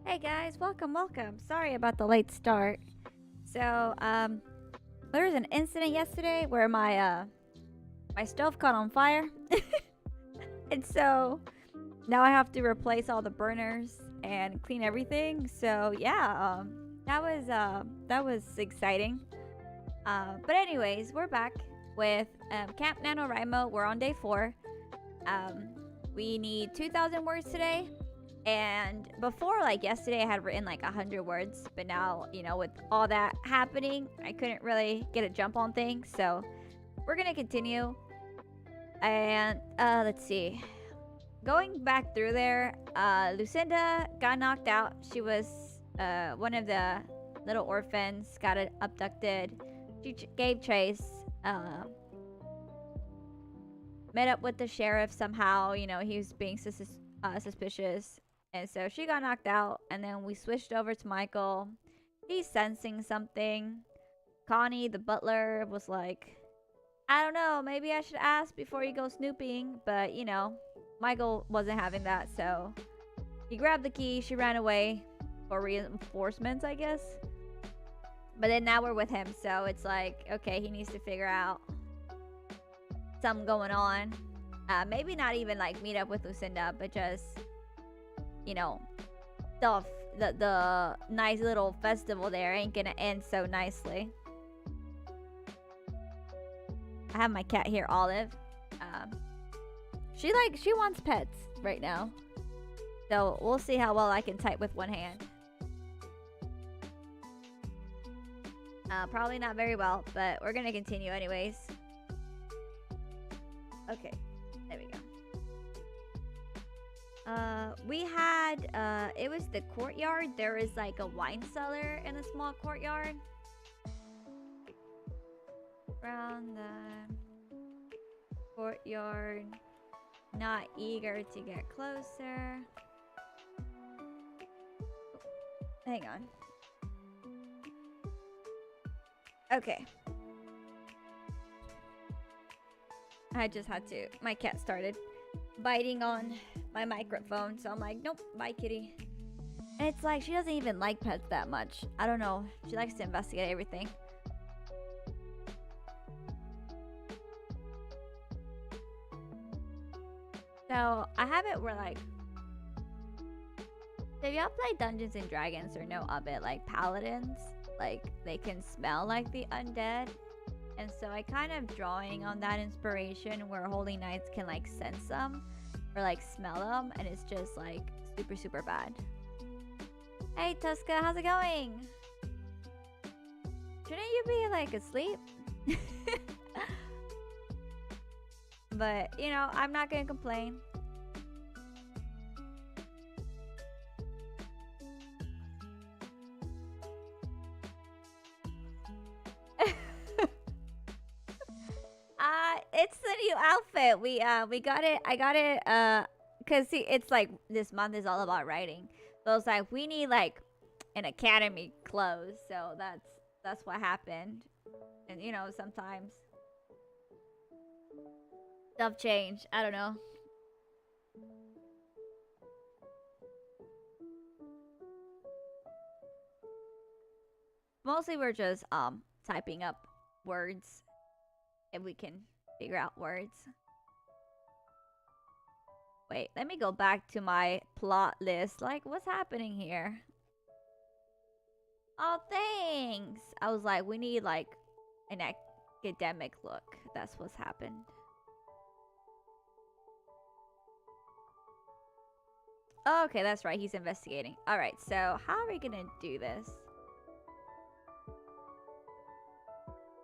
Hey guys, welcome. Sorry about the late start. So, there was an incident yesterday where my stove caught on fire. And so now I have to replace all the burners and clean everything. So, yeah, that was exciting. But anyways, we're back with Camp NaNoWriMo. We're on day 4. Um, we need 2,000 words today. And before, like yesterday, I had written like 100 words, but now, with all that happening, I couldn't really get a jump on things. So we're gonna continue. And let's see. Going back through there, Lucinda got knocked out. She was one of the little orphans, got abducted. She gave chase. Met up with the sheriff somehow. He was being suspicious. And so she got knocked out, and then we switched over to Michael. He's sensing something. Connie, the butler, was like, I don't know, maybe I should ask before you go snooping. But, Michael wasn't having that, so he grabbed the key. She ran away for reinforcements, I guess. But then now we're with him, so it's like, okay, he needs to figure out something going on. Maybe not even, like, meet up with Lucinda, but just... the nice little festival there ain't gonna end so nicely. I have my cat here, Olive. She wants pets right now. So we'll see how well I can type with one hand. Probably not very well, but we're gonna continue anyways. Okay, there we go. We had, it was the courtyard. There is like a wine cellar in a small courtyard. Around the courtyard. Not eager to get closer. Hang on. Okay. I just had to, my cat started biting on my microphone, so I'm like, nope, bye kitty. And it's like she doesn't even like pets that much. I don't know, she likes to investigate everything. So I have it where, like, if y'all play Dungeons and Dragons or know of it, like paladins, like they can smell like the undead. And so I kind of drawing on that inspiration where Holy Knights can like sense them or like smell them, and it's just like super, super bad. Hey Tuska, how's it going? Shouldn't you be like asleep? But I'm not gonna complain. It's the new outfit. We got it. I got it. Cause see, it's like this month is all about writing. So it's like we need like an academy clothes. So that's what happened. And sometimes stuff change. I don't know. Mostly we're just typing up words if we can figure out words. Wait, let me go back to my plot list. Like, what's happening here? Oh, thanks. I was like, we need like an academic look. That's what's happened. Oh, okay, that's right. He's investigating. All right, so how are we gonna do this?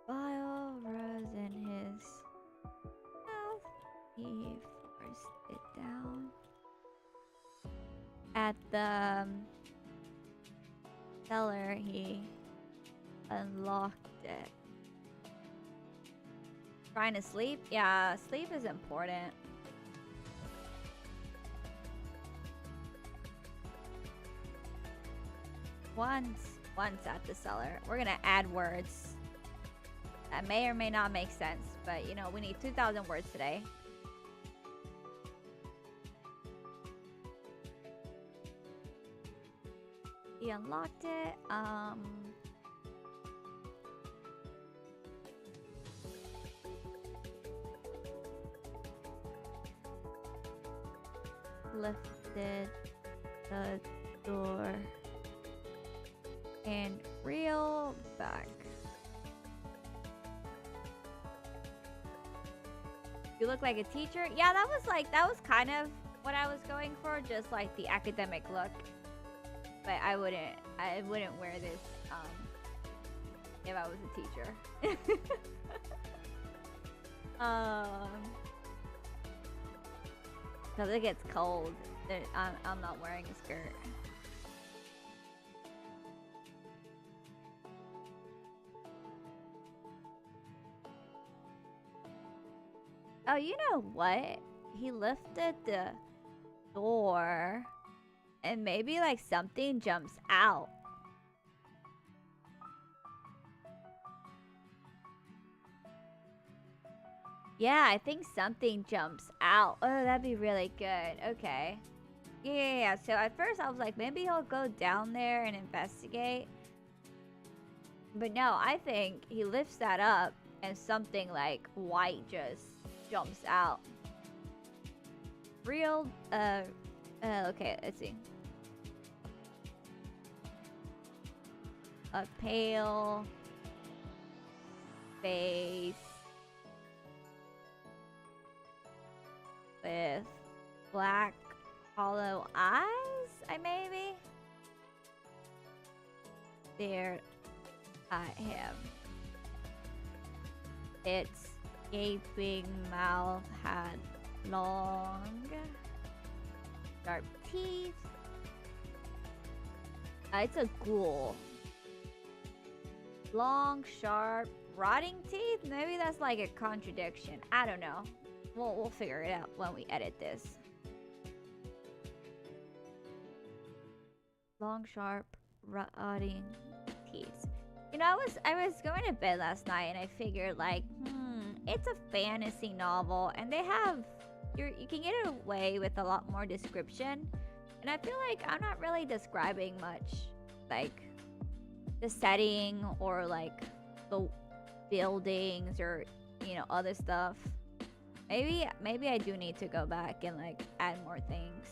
Vile rose in his mouth. He forced it down. At the cellar, he unlocked it. Trying to sleep? Yeah, sleep is important. Once at the cellar. We're gonna add words. That may or may not make sense, but you know, we need 2,000 words today. He unlocked it. Lifted the door and reel back. You look like a teacher? Yeah, that was kind of what I was going for, just like the academic look. But I wouldn't wear this if I was a teacher. Cause it gets cold. I'm not wearing a skirt. Oh, you know what? He lifted the door and maybe like something jumps out. Yeah, I think something jumps out. Oh, that'd be really good. Okay. Yeah. So at first I was like, maybe he'll go down there and investigate. But no, I think he lifts that up and something like white just jumps out. Real, okay, let's see. A pale face with black hollow eyes, maybe? Stared at him. Its gaping mouth had long, sharp teeth. It's a ghoul. Long, sharp, rotting teeth? Maybe that's like a contradiction. I don't know. We'll figure it out when we edit this. Long, sharp, rotting teeth. You know, I was going to bed last night and I figured like, it's a fantasy novel and they have you can get away with a lot more description. And I feel like I'm not really describing much, like the setting or like the buildings or, you know, other stuff. Maybe I do need to go back and like add more things.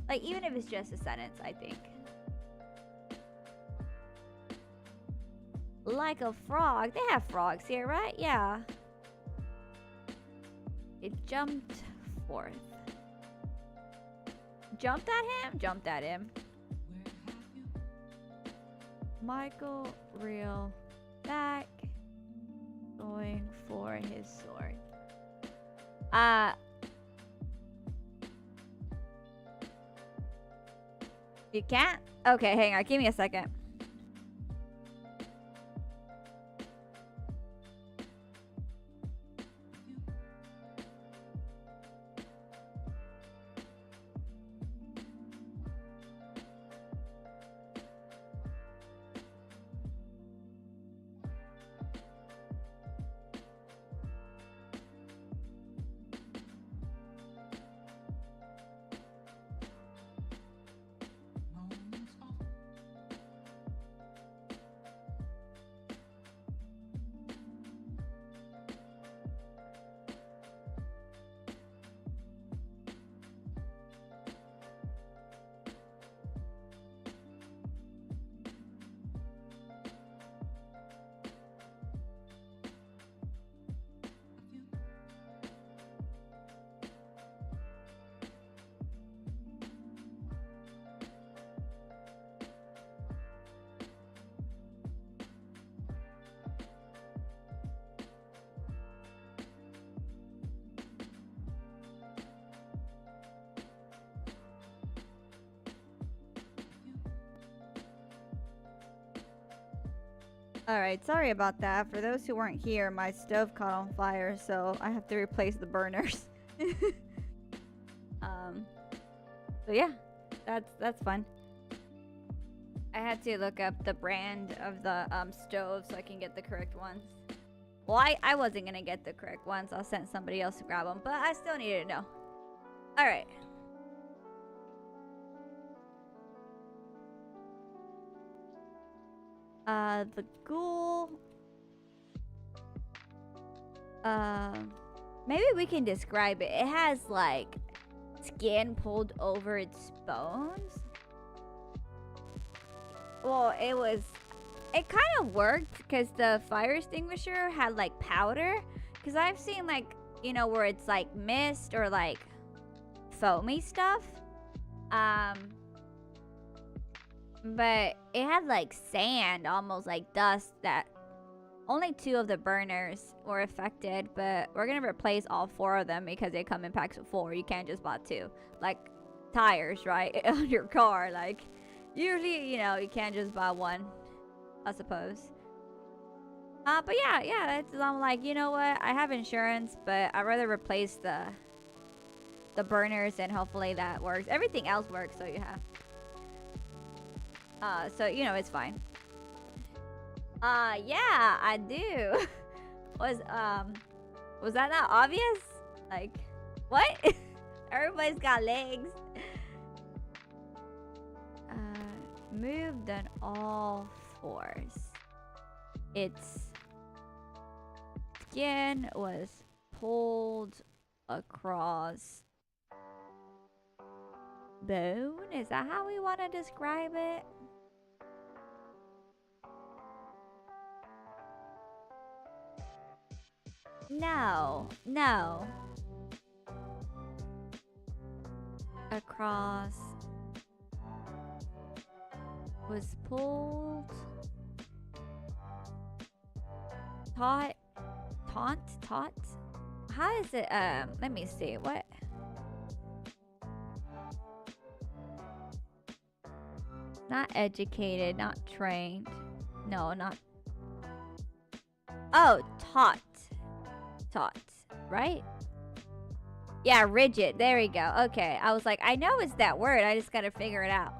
Like even if it's just a sentence, I think. Like a frog. They have frogs here, right? Yeah. It jumped forth. Jumped at him? Jumped at him. Michael reeled back, going for his sword. You can't? Okay, hang on. Give me a second. Alright, sorry about that. For those who weren't here, my stove caught on fire, so I have to replace the burners. um, so yeah, that's fun. I had to look up the brand of the stove so I can get the correct ones. Well, I wasn't gonna get the correct ones. I'll send somebody else to grab them, but I still needed to know. Alright. The ghoul. Maybe we can describe it. It has like skin pulled over its bones. Well, it kind of worked because the fire extinguisher had like powder. Because I've seen like, you know, where it's like mist or like foamy stuff. But it had like sand, almost like dust, that only 2 of the burners were affected, but we're gonna replace all 4 of them because they come in packs of 4. You can't just buy 2. Like tires, right? On your car, like usually, you know, you can't just buy 1, I suppose. But yeah, I'm like, you know what? I have insurance, but I'd rather replace the burners and hopefully that works. Everything else works, so you have. So you know, it's fine. Yeah, I do. was that not obvious? Like, what? Everybody's got legs. Moved on all 4s. Its skin was pulled across bone. Is that how we want to describe it? No. Across was pulled. Taunt. How is it? Let me see. What? Not educated, not trained. No, not. Oh, taught, right? Yeah, rigid. There we go. Okay, I was like, I know it's that word. I just gotta figure it out.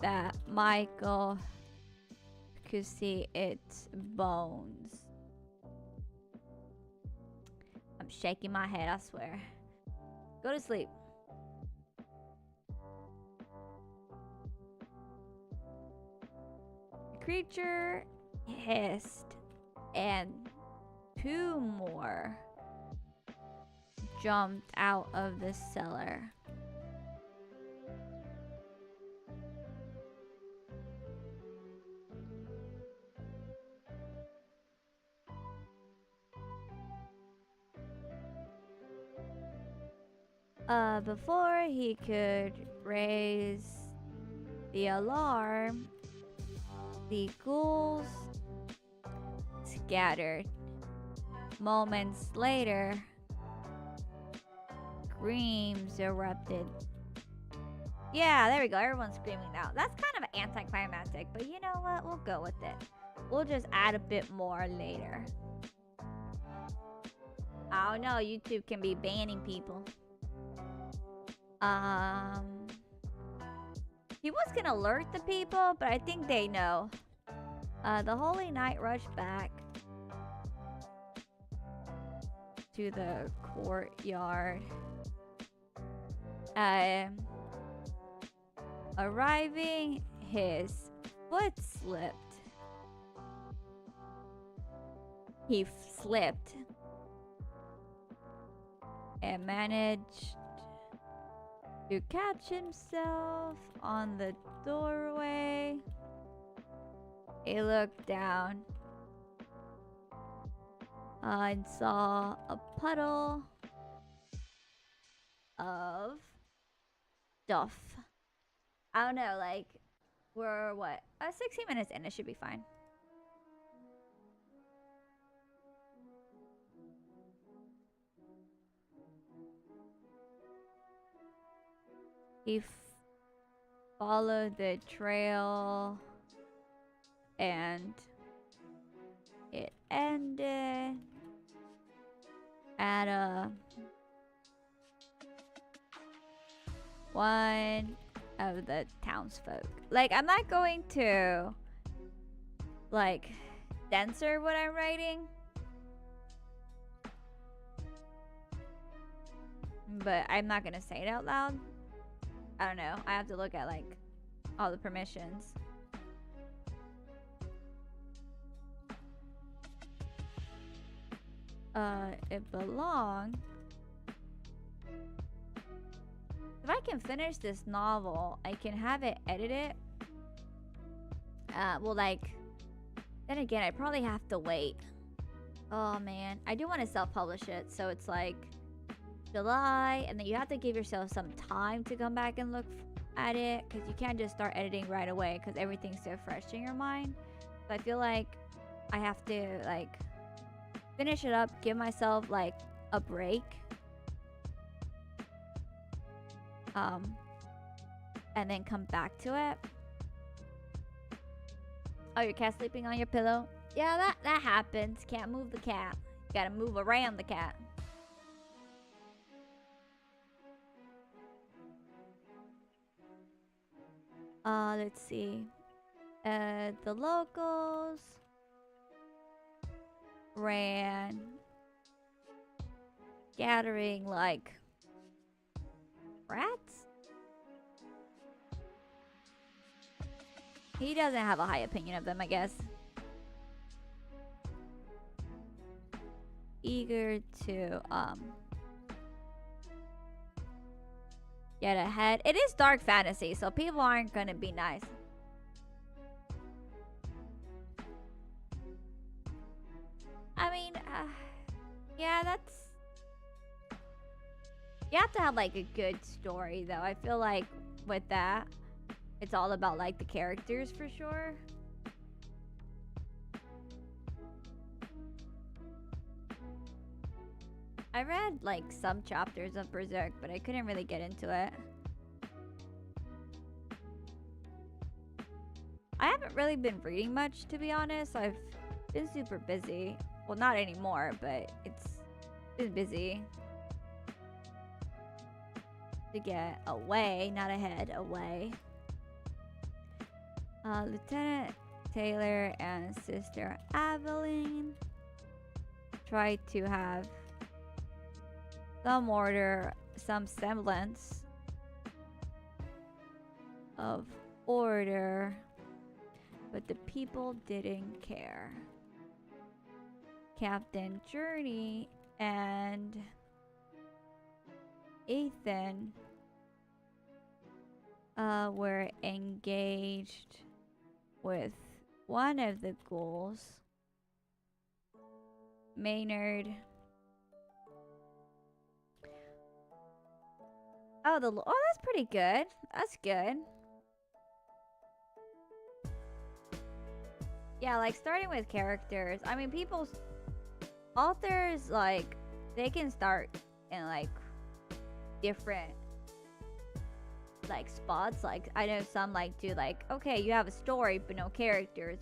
That Michael could see its bones. I'm shaking my head, I swear. Go to sleep. The creature hissed, and 2 more jumped out of the cellar. Before he could raise the alarm, the ghouls scattered. Moments later, screams erupted. Yeah, there we go. Everyone's screaming now. That's kind of anticlimactic, but you know what? We'll go with it. We'll just add a bit more later. I don't know. YouTube can be banning people. He was gonna alert the people, but I think they know. The Holy Knight rushed back to the courtyard. Arriving, his foot slipped. He slipped and managed to catch himself on the doorway. He looked down and saw a puddle of stuff. I don't know, like, we're what? 16 minutes in, it should be fine. He followed the trail and it ended at one of the townsfolk. Like, I'm not going to like censor what I'm writing, but I'm not gonna say it out loud. I don't know. I have to look at like all the permissions. It belonged. If I can finish this novel, I can have it edited. Well, like, then again, I probably have to wait. Oh man, I do want to self-publish it, so it's like July, and then you have to give yourself some time to come back and look at it, because you can't just start editing right away, because everything's so fresh in your mind. So I feel like I have to like finish it up, give myself like a break, and then come back to it. Oh, your cat's sleeping on your pillow? Yeah, that happens. Can't move the cat. Gotta move around the cat. Let's see. The locals ran gathering like rats? He doesn't have a high opinion of them, I guess. Eager to get ahead. It is dark fantasy, so people aren't gonna be nice. I mean, yeah, that's... You have to have like a good story, though. I feel like with that, it's all about like the characters for sure. I read like some chapters of Berserk, but I couldn't really get into it. I haven't really been reading much, to be honest. I've been super busy. Well, not anymore, but it's been busy. To get away, not ahead, away. Lieutenant Taylor and Sister Aveline tried to have some order, some semblance of order, but the people didn't care. Captain Journey and Ethan were engaged with one of the ghouls, Maynard. Oh, that's pretty good. That's good. Yeah, like starting with characters. I mean, authors, like, they can start in like different like spots. Like, I know some like do like, okay, you have a story but no characters,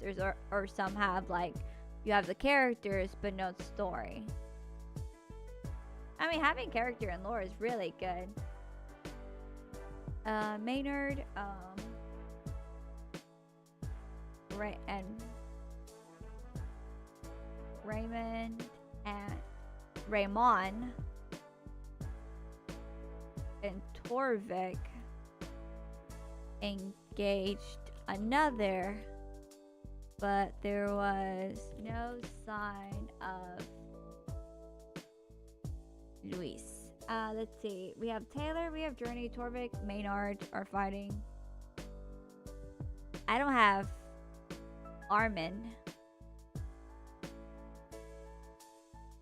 or some have like you have the characters but no story. I mean, having character and lore is really good. Maynard, right, and Raymond and Raymond and Torvik engaged another, but there was no sign of Luis. Let's see. We have Taylor, we have Journey, Torvik, Maynard are fighting. I don't have Armin.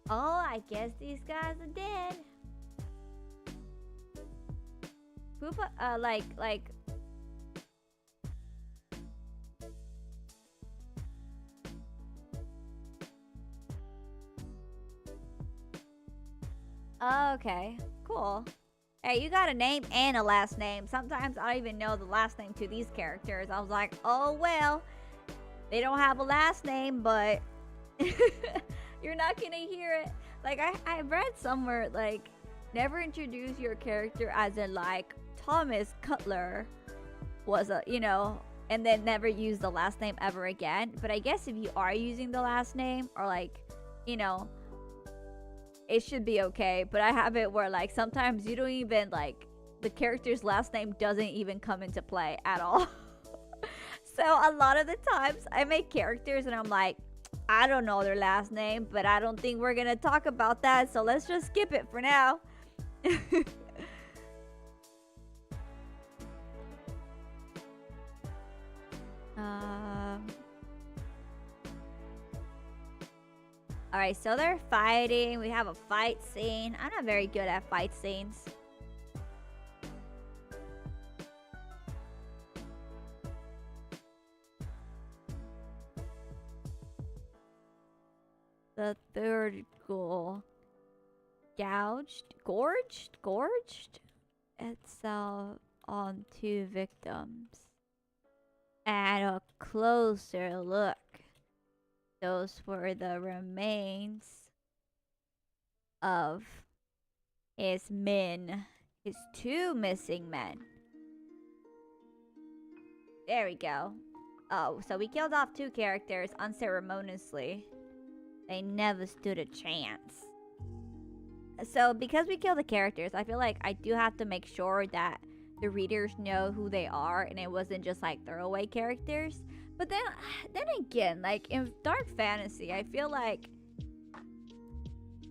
Oh, I guess these guys are dead. Poopa, like. Oh, okay, cool. Hey, you got a name and a last name. Sometimes I don't even know the last name to these characters. I was like, oh well, they don't have a last name, but you're not gonna hear it. Like I read somewhere like never introduce your character as in like Thomas Cutler was a and then never use the last name ever again. But I guess if you are using the last name or like, it should be okay. But I have it where like sometimes you don't even like the character's last name doesn't even come into play at all. So a lot of the times I make characters and I'm like, I don't know their last name, but I don't think we're gonna talk about that, so let's just skip it for now. Alright, so they're fighting. We have a fight scene. I'm not very good at fight scenes. The third goal. Gorged itself on 2 victims. At a closer look, those were the remains of his 2 missing men. There we go. Oh, so we killed off 2 characters unceremoniously. They never stood a chance. So because we kill the characters, I feel like I do have to make sure that the readers know who they are and it wasn't just like throwaway characters. But then again, like in dark fantasy, I feel like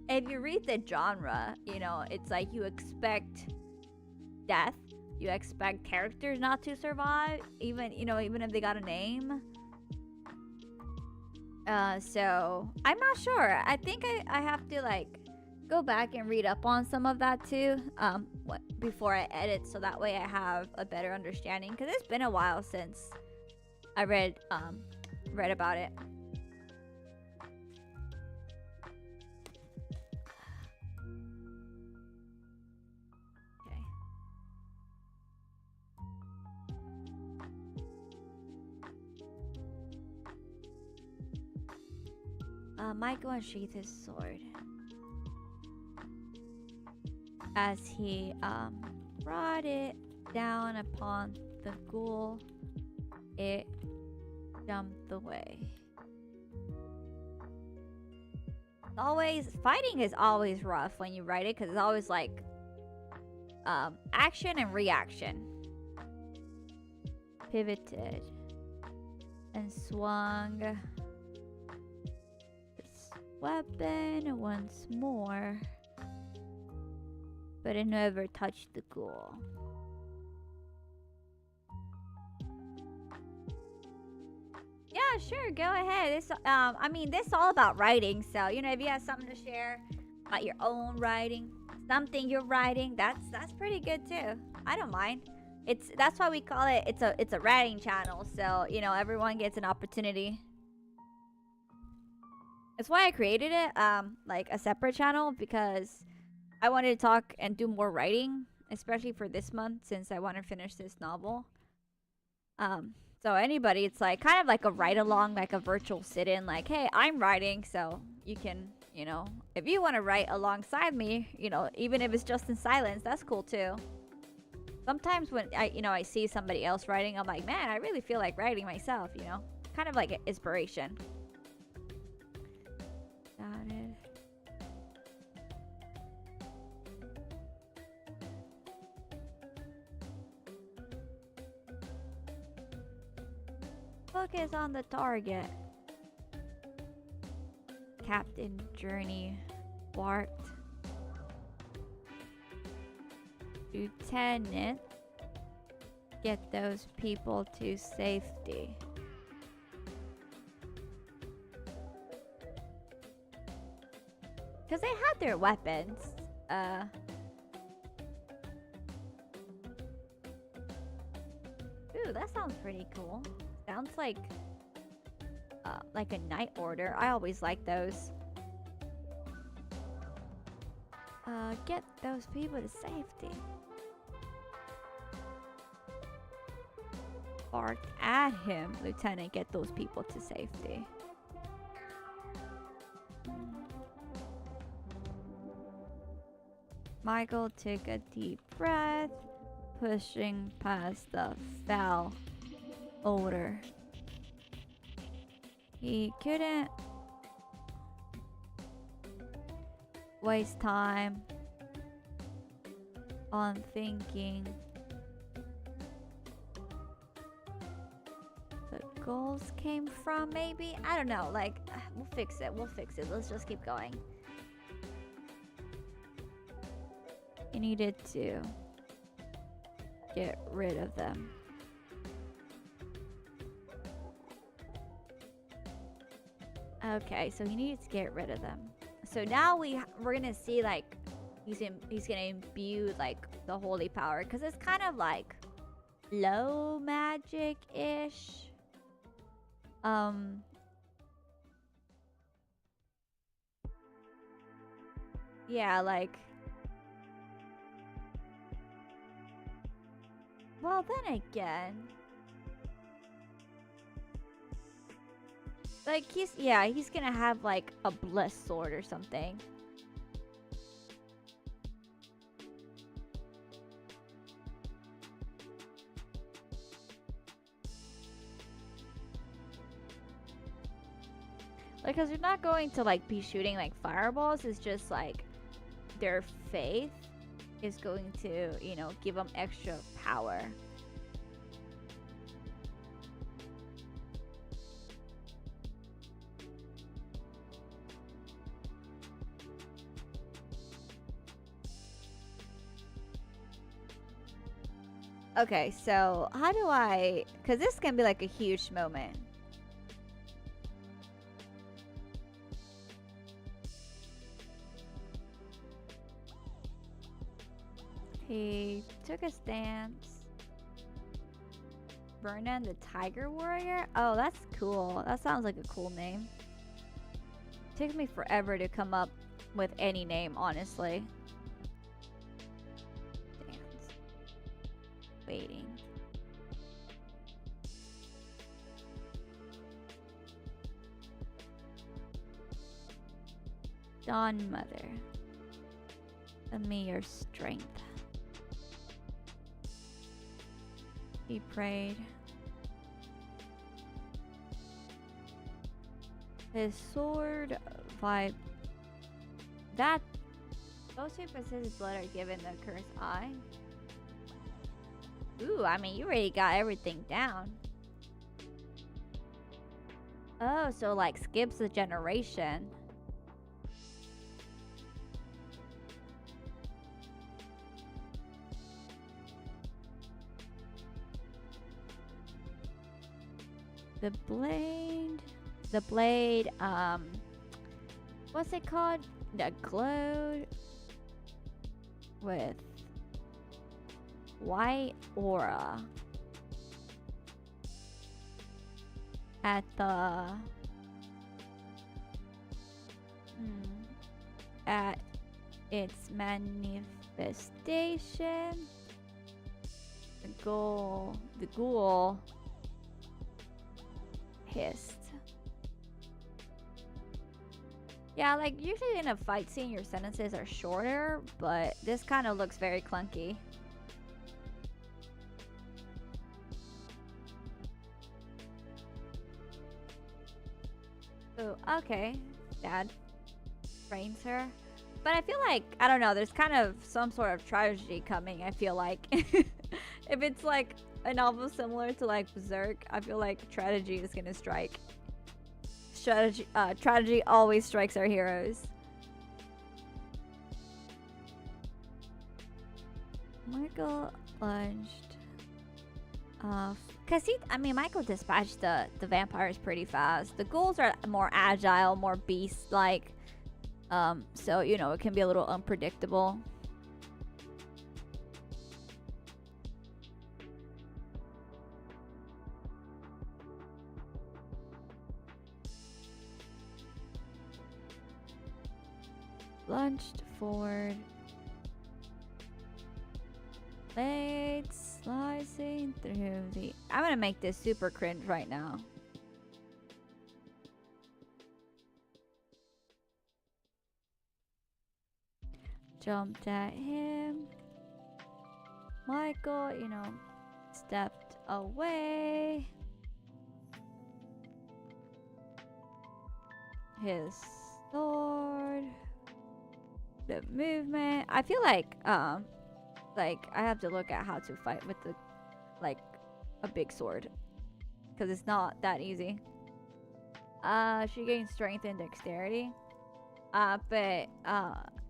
if you read the genre, it's like you expect death. You expect characters not to survive, even if they got a name. So I'm not sure. I think I have to like go back and read up on some of that too before I edit, so that way I have a better understanding, because it's been a while since I read about it. Okay. Might go and sheath his sword as he brought it down upon the ghoul. It jumped away. Fighting is always rough when you write it, because it's always like action and reaction. Pivoted and swung his weapon once more, but it never touched the ghoul. Yeah, sure, go ahead. This is all about writing, so if you have something to share about your own writing, something you're writing, that's pretty good too. I don't mind. That's why we call it it's a writing channel, so everyone gets an opportunity. That's why I created it like a separate channel, because I wanted to talk and do more writing, especially for this month, since I want to finish this novel. So anybody, it's like kind of like a write along, like a virtual sit-in, like, hey, I'm writing, so you can, if you want to write alongside me, even if it's just in silence, that's cool too. Sometimes when I see somebody else writing, I'm like, man, I really feel like writing myself, kind of like an inspiration. Got it. Focus on the target. Captain Journey barked. Lieutenant, get those people to safety. Because they had their weapons. Ooh, that sounds pretty cool. Sounds like a night order. I always like those. Get those people to safety. Barked at him, Lieutenant. Get those people to safety. Michael took a deep breath, pushing past the foul odor. He couldn't waste time on thinking the goals came from, maybe? I don't know, like, we'll fix it, let's just keep going. He needed to get rid of them. Okay, so he needed to get rid of them. So now we're gonna see, like, he's gonna imbue, like, the holy power, because it's kind of like low magic-ish. Yeah, like, well, then again, like, he's gonna have, like, a bliss sword or something. Like, cause you're not going to, like, be shooting, like, fireballs. It's just, like, their faith is going to, you know, give them extra power. Okay, so how do I... Because this can be, like, a huge moment. He took a stance. Vernon the Tiger Warrior? Oh, that's cool. That sounds like a cool name. It took me forever to come up with any name, honestly. Stance. Waiting. Dawn Mother. Lend me your strength. He prayed. His sword vibe. Those who possess his blood are given the cursed eye. Ooh, I mean, you already got everything down. Oh, so like skips a generation. The blade, what's it called? The glowed with white aura at the at its manifestation. The ghoul hissed. Yeah, like usually in a fight scene your sentences are shorter, but this kind of looks very clunky. Oh, okay. Dad trains her. But I feel like, I don't know, there's kind of some sort of tragedy coming, I feel like. If it's like a novel similar to like Berserk, I feel like tragedy is gonna strike. Tragedy always strikes our heroes. Michael lunged off. Cause Michael dispatched the vampires pretty fast. The ghouls are more agile, more beast-like. So, you know, it can be a little unpredictable. Lunged forward Blade slicing through the... I'm gonna make this super cringe right now. Jumped at him. Michael, you know, stepped away. His sword. The movement. I feel like I have to look at how to fight with the, like, a big sword, because it's not that easy. She gains strength and dexterity. But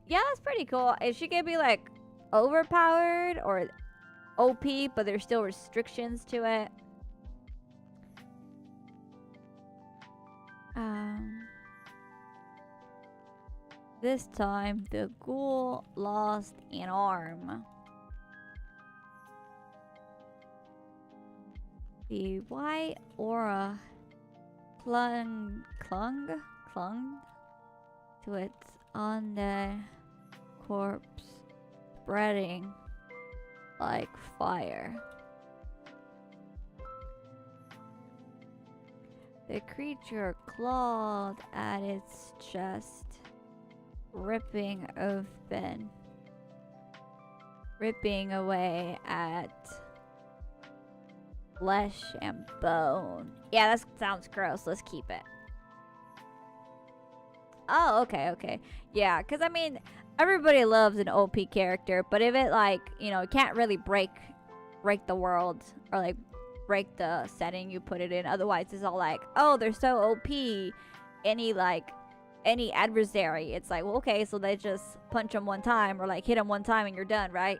yeah, that's pretty cool. Is she gonna be like overpowered or OP, but there's still restrictions to it? This time the ghoul lost an arm. The white aura clung to its undead corpse, spreading like fire. The creature clawed at its chest, ripping away at flesh and bone. Yeah, that sounds gross. Let's keep it. Oh, okay. Yeah, because I mean, everybody loves an OP character, but if it, like, you know, can't really break the world or like break the setting you put it in, otherwise it's all like, oh, they're so OP. Any adversary, it's like, well, okay, so they just punch them one time or like hit them one time and you're done, right?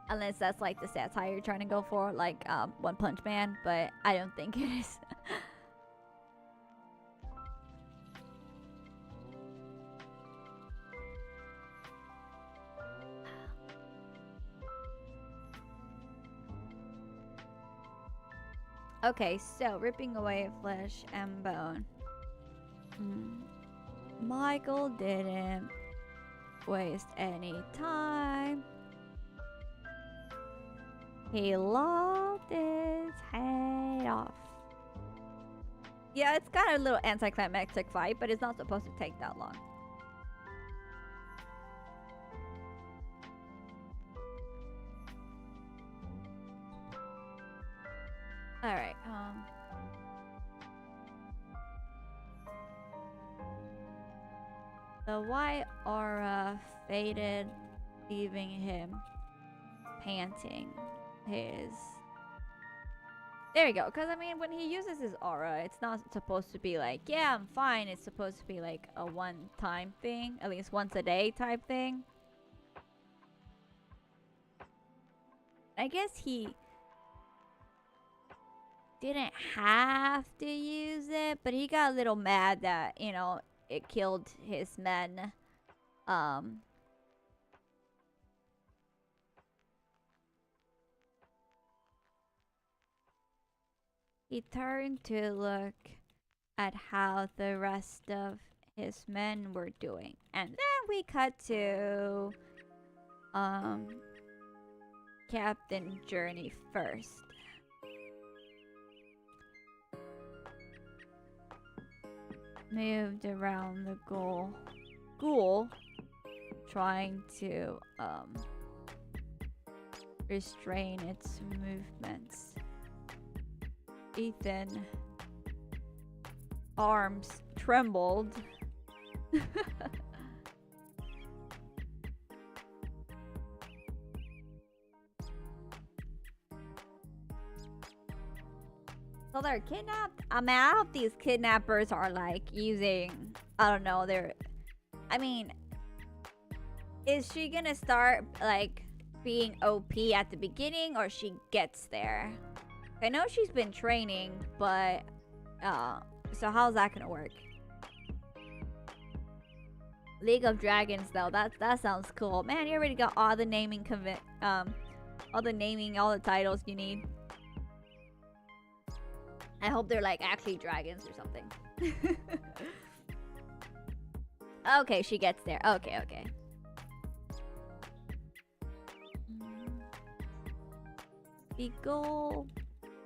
Unless that's like the satire you're trying to go for, like One Punch Man, but I don't think it is. Okay, so ripping away flesh and bone. Michael didn't waste any time. He lopped his head off. Yeah, it's got a little anticlimactic fight, but it's not supposed to take that long. Alright, the white aura faded, leaving him panting. There we go, because I mean, when he uses his aura, it's not supposed to be like, yeah, I'm fine. It's supposed to be like a one-time thing, at least once a day type thing. I guess he didn't have to use it, but he got a little mad that, you know, it killed his men. He turned to look at how the rest of his men were doing. And then we cut to Captain Journey first. Moved around the ghoul, trying to restrain its movements. Ethan arms trembled. So they're kidnapped? I mean, I hope these kidnappers are like using, I don't know, I mean, is she gonna start like being OP at the beginning or she gets there? I know she's been training, but so how's that gonna work? League of Dragons though, that sounds cool. Man, you already got all the naming all the titles you need. I hope they're like actually dragons or something. Okay, she gets there. Okay. The ghoul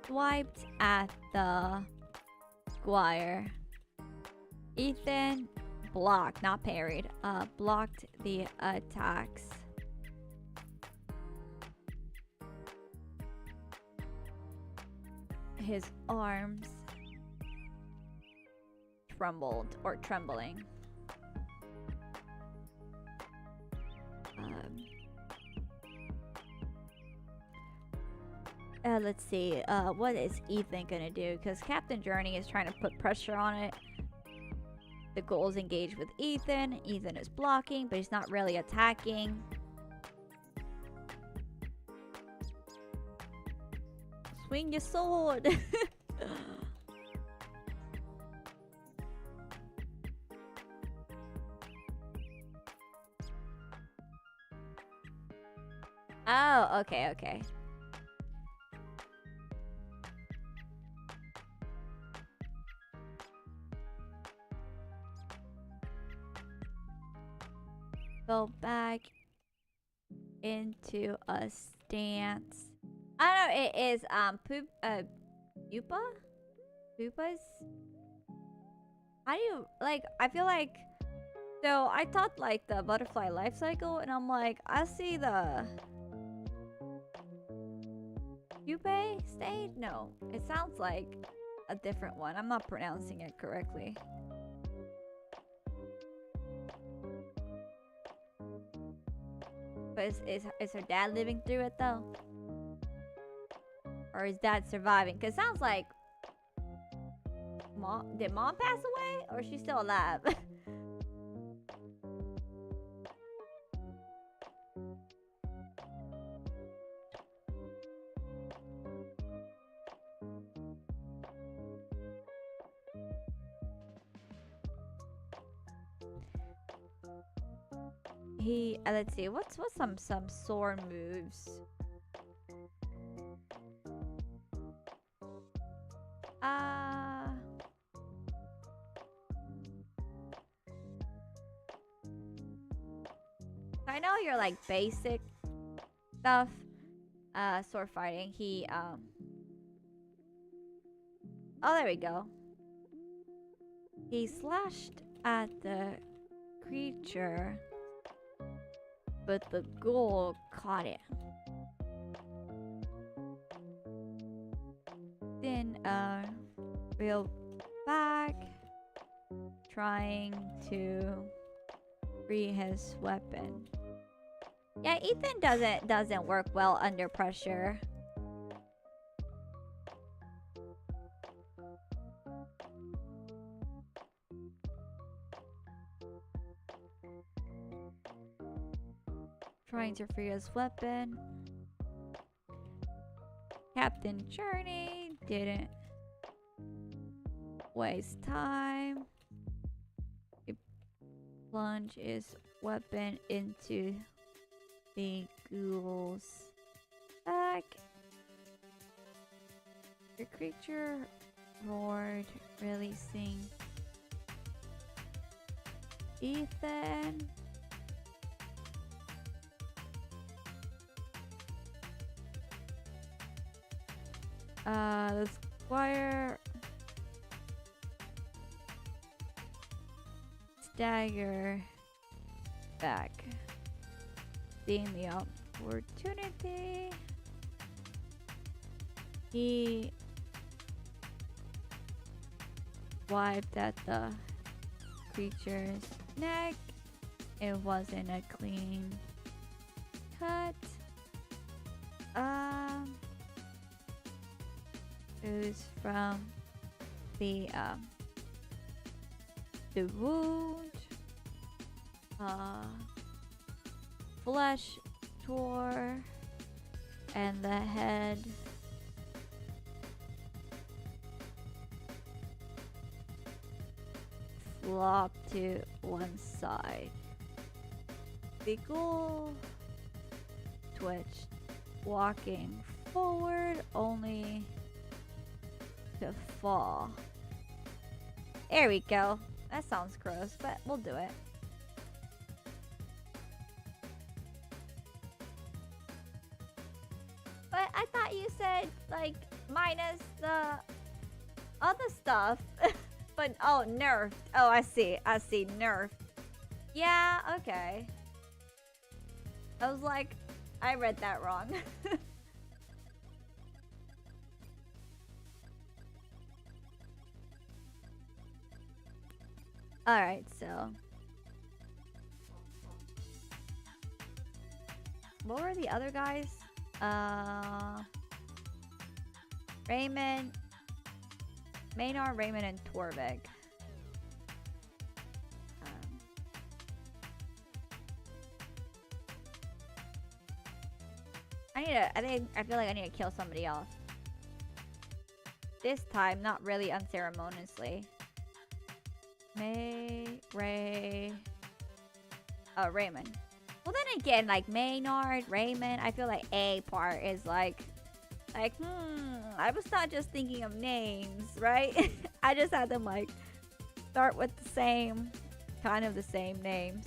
swiped at the squire. Ethan blocked, not parried, blocked the attacks. His arms trembled or trembling. Let's see. What is Ethan gonna do? Because Captain Journey is trying to put pressure on it. The ghoul is engaged with Ethan. Ethan is blocking, but he's not really attacking. Swing your sword! Oh, okay, okay. Go back into a stance. I don't know, it is pupa? Pupas? How do you like I feel like so I taught like the butterfly life cycle and I'm like I see the pupae stage? No. It sounds like a different one. I'm not pronouncing it correctly. But is her dad living through it though? Or is dad surviving? Cause it sounds like did mom pass away? Or is she still alive? Let's see, what's some sword moves? I know you're like basic stuff. Sword fighting. Oh, there we go. He slashed at the creature, but the ghoul caught it. Then, reel back, trying to free his weapon. Yeah, Ethan doesn't work well under pressure. Trying to free his weapon. Captain Journey didn't waste time. He plunged his weapon into the ghoul's back. The creature roared, releasing Ethan. The squire stagger back, seeing the opportunity. He wiped at the creature's neck. It wasn't a clean cut. It was from the wound. Flesh tore, and the head flopped to one side. The ghoul twitched, walking forward only to fall. There we go. That sounds gross, but we'll do it. But I thought you said like minus the other stuff. But oh, nerfed. Oh, I see. I see. Nerfed. Yeah. Okay. I was like, I read that wrong. Alright, so. What were the other guys? Raymond. Maynard, Raymond, and Torvik. I feel like I need to kill somebody else. This time, not really unceremoniously. Raymond. Well, then again, like Maynard, Raymond, I feel like A part is like, I was not just thinking of names, right? I just had them like start with the same, kind of the same names.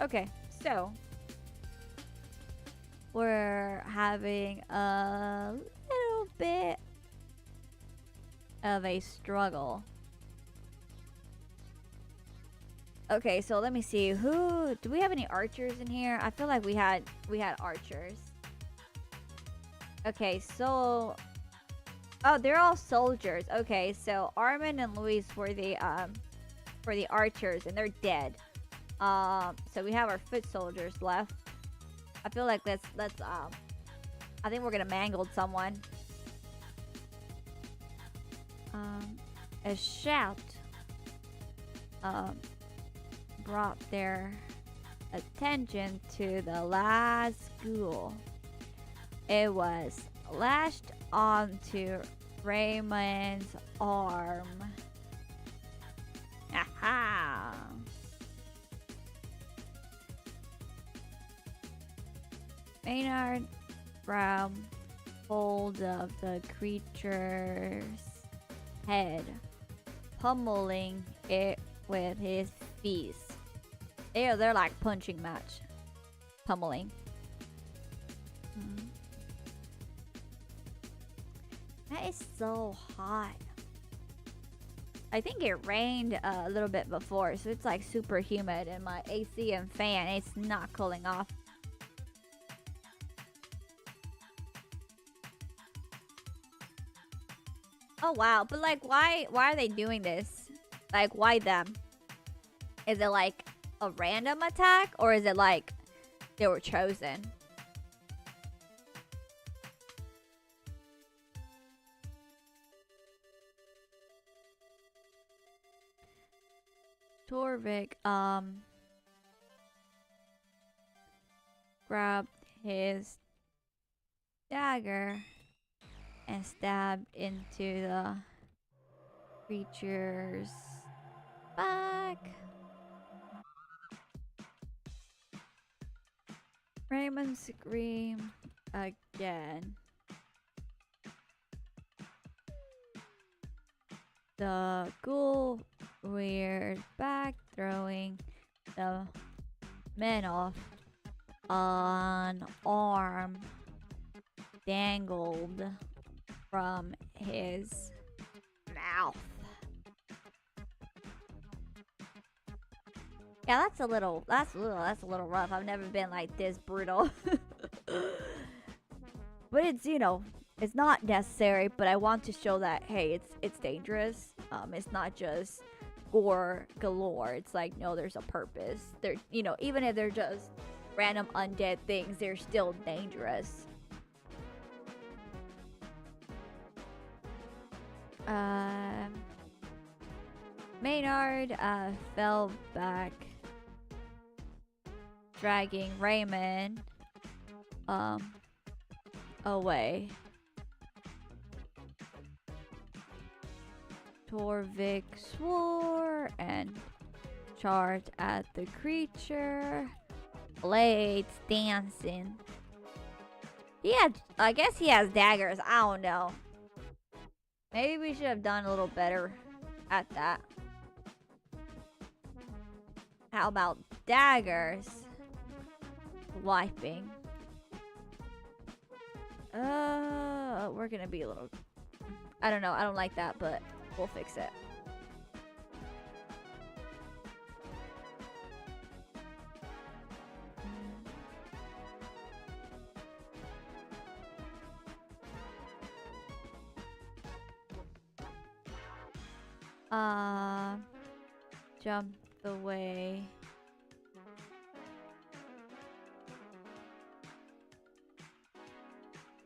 Okay, so we're having a little bit of a struggle. Okay, so let me see. Who do we have any archers in here? I feel like we had archers. Okay, so oh, they're all soldiers. Okay, so Armin and Luis were the archers, and they're dead. So we have our foot soldiers left. I feel like let's I think we're gonna mangle someone. A shout brought their attention to the last ghoul. It was lashed onto Raymond's arm. Aha! Maynard grabbed hold of the creature's head, pummeling it with his fists. They're like punching match. Pummeling. That is so hot. I think it rained a little bit before, so it's like super humid, and my AC and fan, it's not cooling off. Oh wow, but like why are they doing this? Like why them? Is it like a random attack, or is it like they were chosen? Torvik grabbed his dagger and stabbed into the creature's back. Raymond screamed again. The ghoul reared back, throwing the men off. An arm dangled from his mouth. Yeah, that's a little rough. I've never been like this brutal. But it's, you know, it's not necessary, but I want to show that hey, it's dangerous. It's not just gore galore. It's like, no, there's a purpose. They're, you know, even if they're just random undead things, they're still dangerous. Maynard fell back, dragging Raymond away. Torvik swore and charged at the creature, blades dancing. I guess he has daggers. I don't know. Maybe we should have done a little better at that. How about daggers? Wiping. We're gonna be a little... I don't know, I don't like that, but we'll fix it. Jump the way.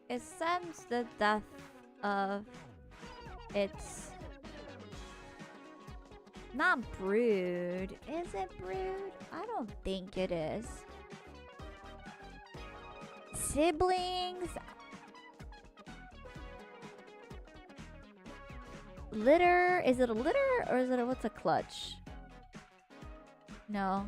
It sends the death of its... Not brood. Is it brood? I don't think it is. Siblings? Litter? Is it a litter or is it a... What's a clutch? No.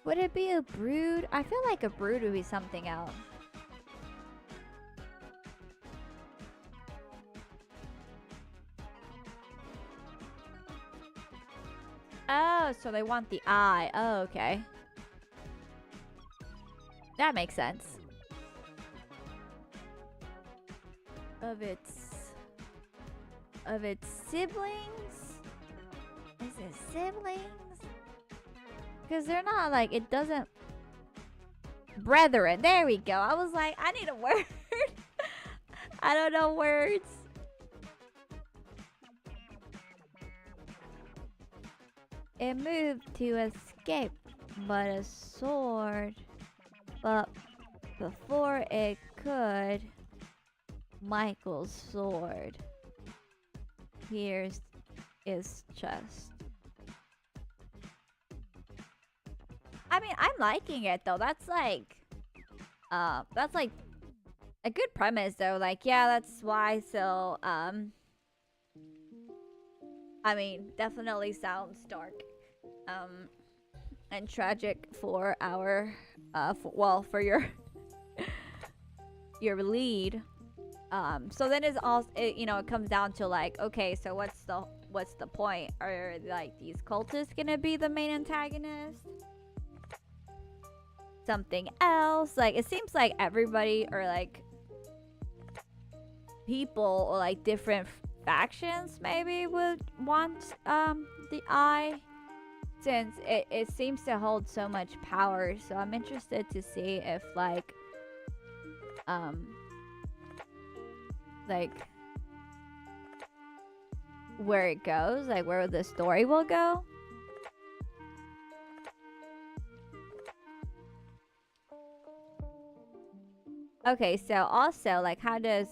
Would it be a brood? I feel like a brood would be something else. Oh, so they want the eye. Oh, okay. That makes sense. Of its siblings? Is it siblings? Because they're not like, it doesn't... Brethren, there we go. I was like, I need a word. I don't know words. It moved to escape, but a sword. But before it could, Michael's sword pierced his chest. I mean, I'm liking it though. That's like a good premise though. Like, yeah, that's why. So, I mean, definitely sounds dark, and tragic for our, for your your lead. So then it's also, you know, it comes down to like, okay, so what's the point? Are like these cultists gonna be the main antagonist? Something else? Like, it seems like everybody, or like people, or like different factions maybe would want the eye, since it seems to hold so much power. So I'm interested to see if like where it goes, like where the story will go. Okay, so also like how does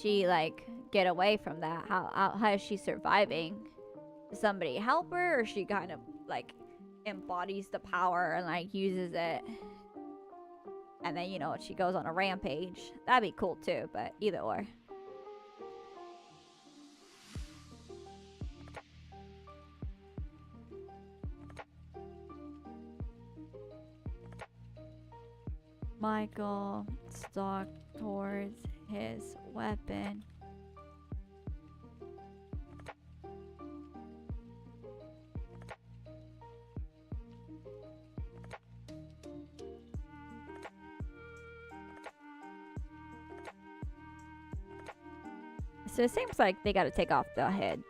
she like get away from that? How is she surviving? Does somebody help her, or she kind of like embodies the power and like uses it, and then, you know, she goes on a rampage? That'd be cool too, but either or. Michael stalked towards his weapon. So it seems like they gotta take off the heads.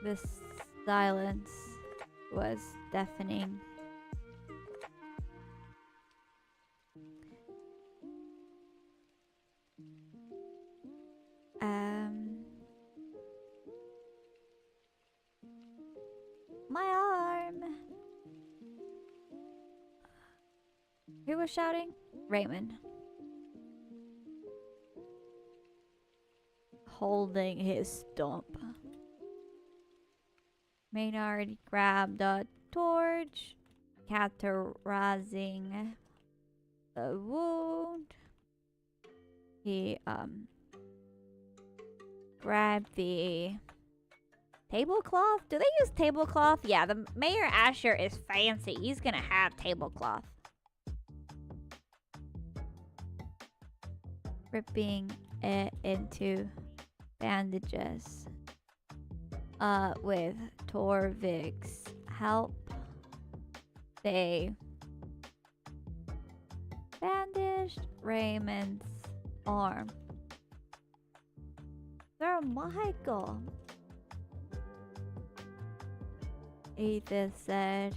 The silence was deafening. My arm. Who was shouting? Raymond. Holding his stump. Maynard grabbed a torch, cauterizing the wound. He grabbed the Tablecloth? Do they use tablecloth? Yeah, the Mayor Asher is fancy. He's gonna have tablecloth. Ripping it into bandages. With Torvik's help, they bandaged Raymond's arm. Sir Michael, Ethan said,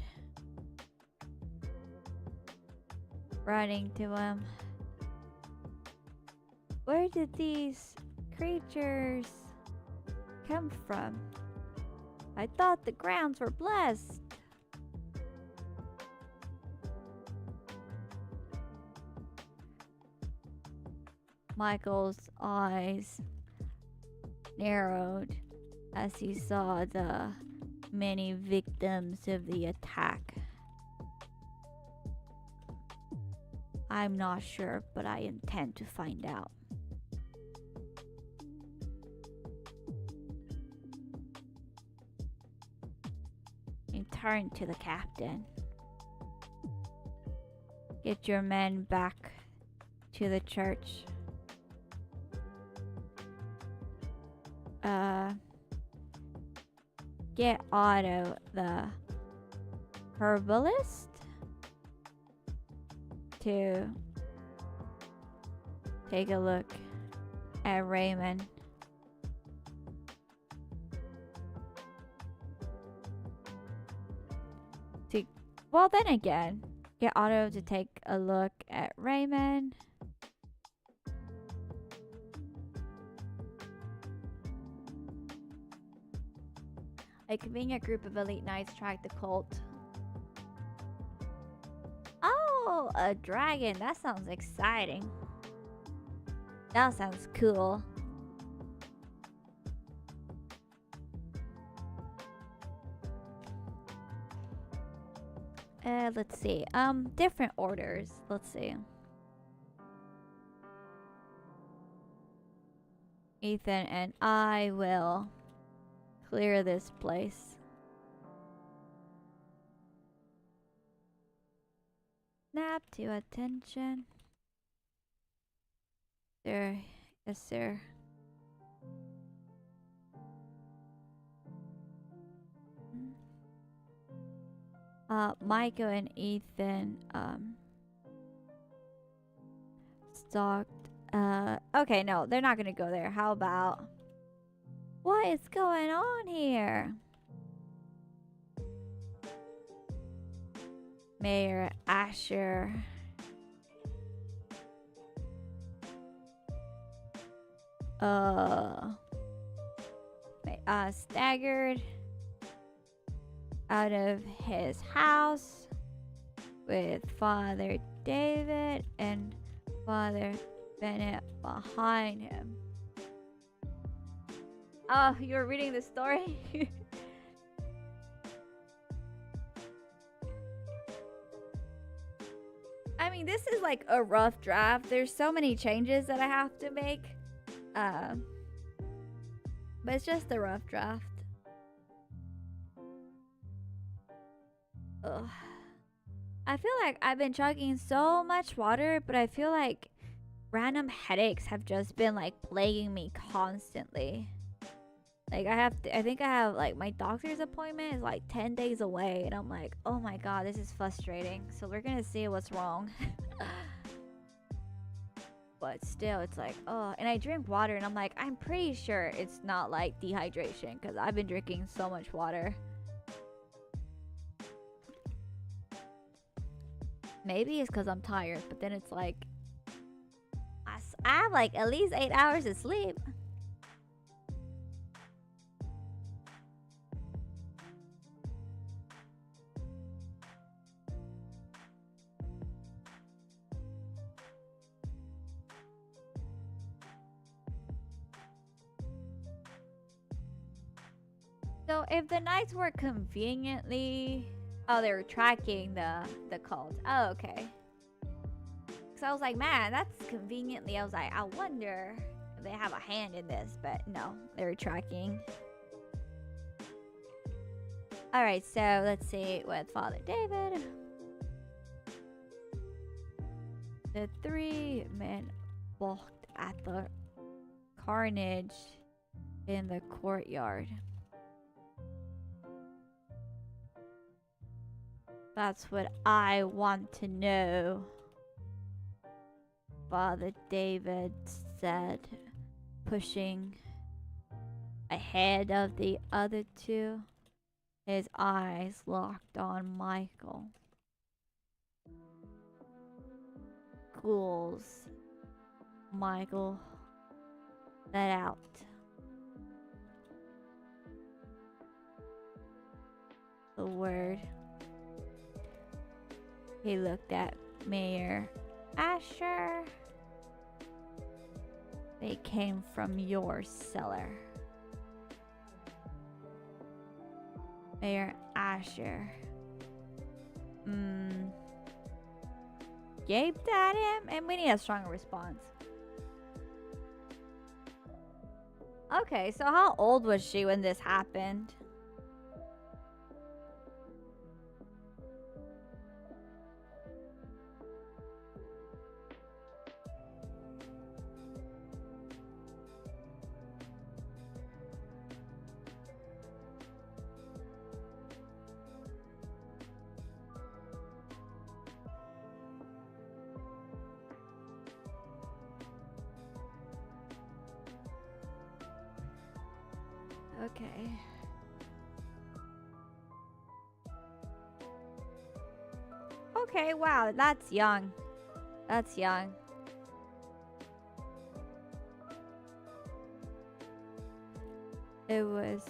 running to him. Where did these creatures come from? I thought the grounds were blessed. Michael's eyes narrowed as he saw the many victims of the attack. I'm not sure, but I intend to find out. He turned to the captain. Get your men back to the church. Get Otto, the herbalist, to take a look at Raymond. Well, then again, get Otto to take a look at Raymond. A convenient group of elite knights tracked the cult. Oh, a dragon. That sounds exciting. That sounds cool. Let's see. Different orders. Let's see. Ethan and I will clear this place. Snap to attention. Sir. Yes, sir. Michael and Ethan stalked. Okay, no, they're not gonna go there. How about, what is going on here? Mayor Asher. Staggered out of his house with Father David and Father Bennett behind him. Oh, you were reading the story? I mean, this is like a rough draft. There's so many changes that I have to make. But it's just a rough draft. Ugh. I feel like I've been chugging so much water, but I feel like random headaches have just been like plaguing me constantly. Like I think I have like my doctor's appointment is like 10 days away, and I'm like, oh my god, this is frustrating. So we're gonna see what's wrong. But still, it's like, oh, and I drink water, and I'm like, I'm pretty sure it's not like dehydration because I've been drinking so much water. Maybe it's because I'm tired, but then it's like, I have like at least 8 hours of sleep. So if the knights were conveniently, oh, they were tracking the cult. Oh, okay. So I was like, man, that's conveniently. I was like, I wonder if they have a hand in this, but no, they were tracking. Alright, so let's see with Father David. The three men balked at the carnage in the courtyard. That's what I want to know, Father David said, pushing ahead of the other two, his eyes locked on Michael. Ghouls, Michael let out. The word. He looked at Mayor Asher. They came from your cellar. Mayor Asher. Gaped at him, and we need a stronger response. Okay, so how old was she when this happened? Okay. Okay, wow, that's young. That's young. It was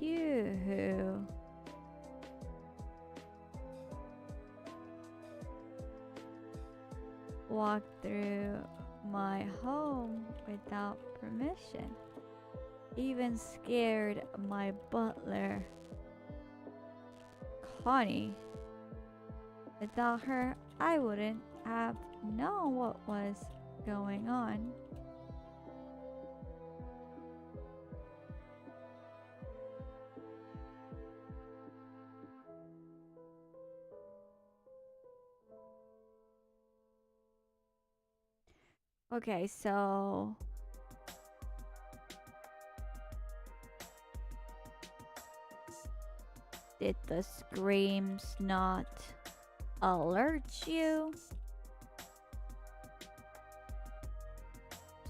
you who walked through my home without permission. Even scared my butler, Connie. Without her, I wouldn't have known what was going on. Okay, so did the screams not alert you?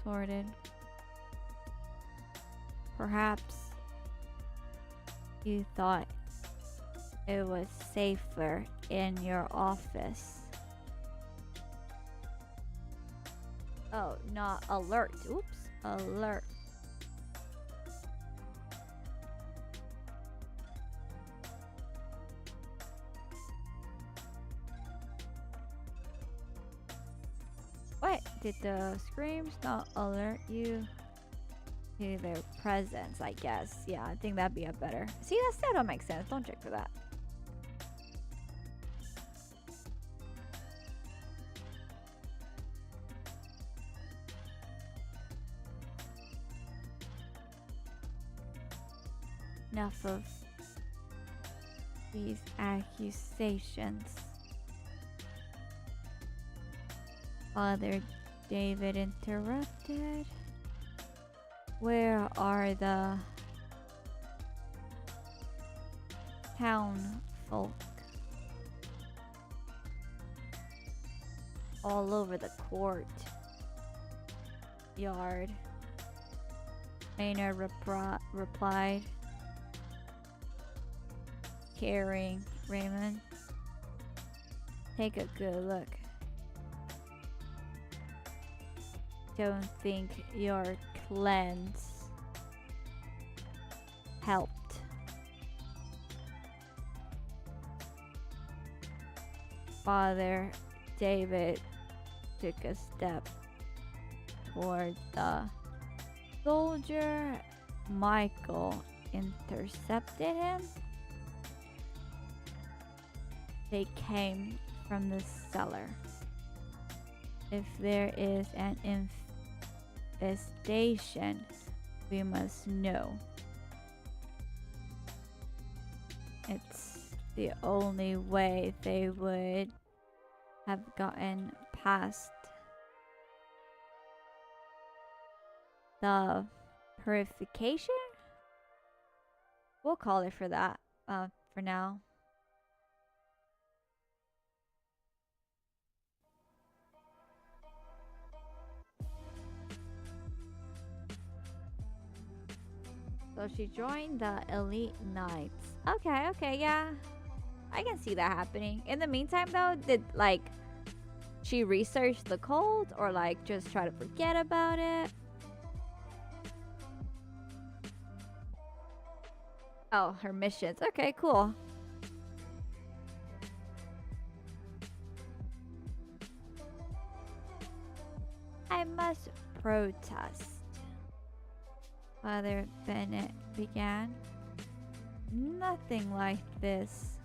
Sorted. Perhaps you thought it was safer in your office. Oh, not alert. Oops. Alert. What? Did the screams not alert you to their presence, I guess? Yeah, I think that'd be a better. See, that still don't make sense. Don't check for that. Enough of these accusations. Father David interrupted. Where are the town folk? All over the court yard. Maynard replied, carrying Raymond. Take a good look. Don't think your cleanse helped. Father David took a step toward the soldier. Michael intercepted him. They came from the cellar. If there is an infestation, we must know. It's the only way they would have gotten past the purification? We'll call it for that, for now. So she joined the elite knights. Okay, yeah. I can see that happening. In the meantime, though, did, like, she research the cult or, like, just try to forget about it? Oh, her missions. Okay, cool. I must protest. Father Bennett began. Nothing like this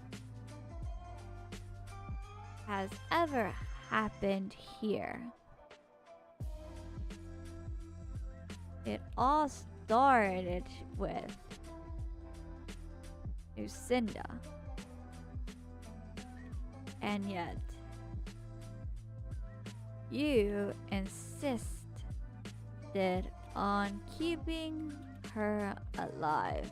has ever happened here. It all started with Lucinda. And yet, you insisted on keeping her alive.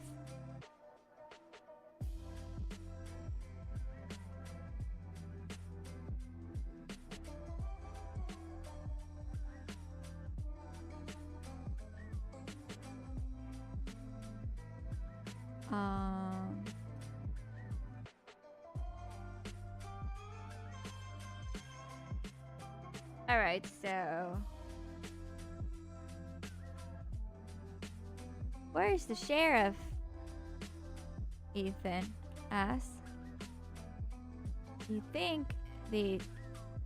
Alright, so where's the sheriff? Ethan asked. You think the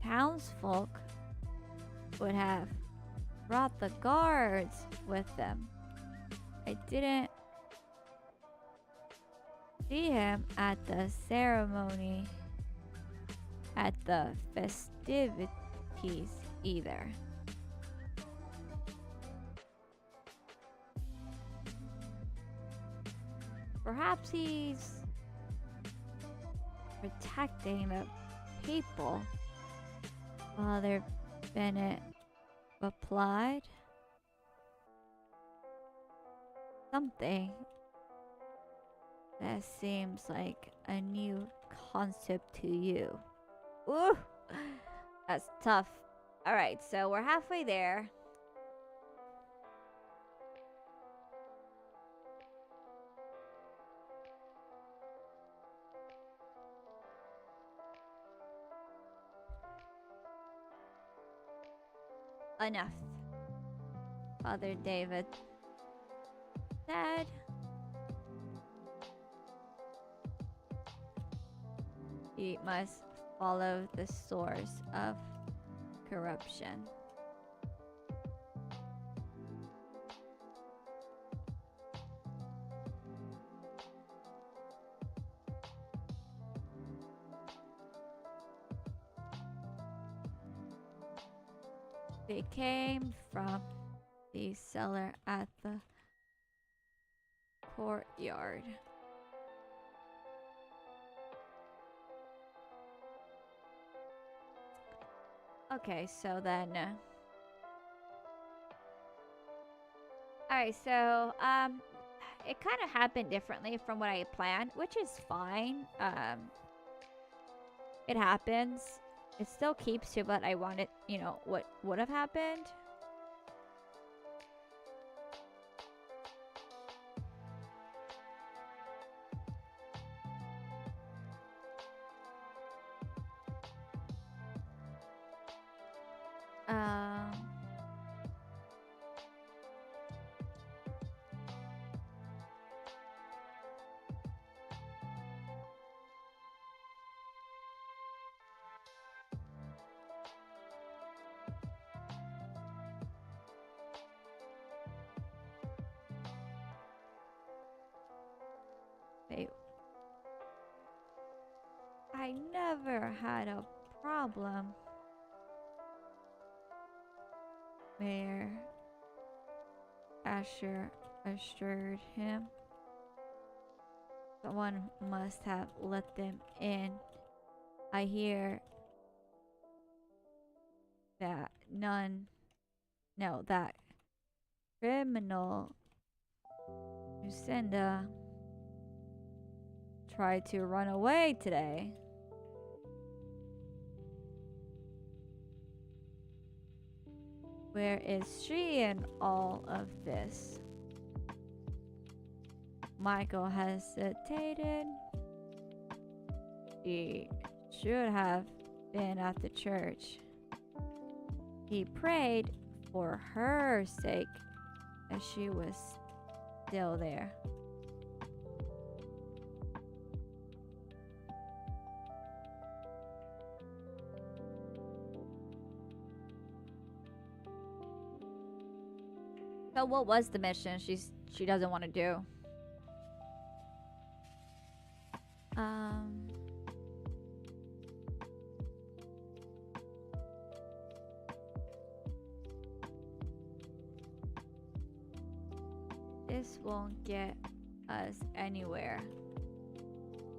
townsfolk would have brought the guards with them? I didn't see him at the ceremony, at the festivities either. Perhaps he's protecting the people, Father Bennett replied. Something that seems like a new concept to you. Ooh, that's tough. Alright, so we're halfway there. Enough, Father David said. You must follow the source of corruption. They came from the cellar at the courtyard. Okay, so then alright, so it kind of happened differently from what I had planned, which is fine. It happens. It still keeps to what I wanted, you know, what would have happened. I never had a problem. Mayor Asher assured him. Someone must have let them in. I hear that that criminal Lucinda tried to run away today. Where is she in all of this? Michael hesitated. She should have been at the church. He prayed for her sake as she was still there. So what was the mission she doesn't want to do? This won't get us anywhere,